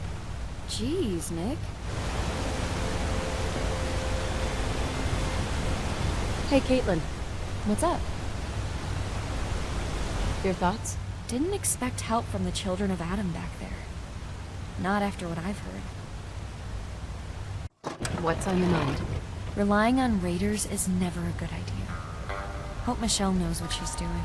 Jeez, Nick. Hey, Caitlin. What's up? Your thoughts? Didn't expect help from the children of Adam back there. Not after what I've heard. What's on your mind? Relying on raiders is never a good idea. Hope Michelle knows what she's doing.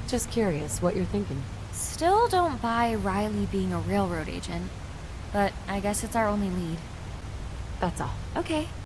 Just curious what you're thinking. Still don't buy Riley being a railroad agent, but I guess it's our only lead. That's all. Okay.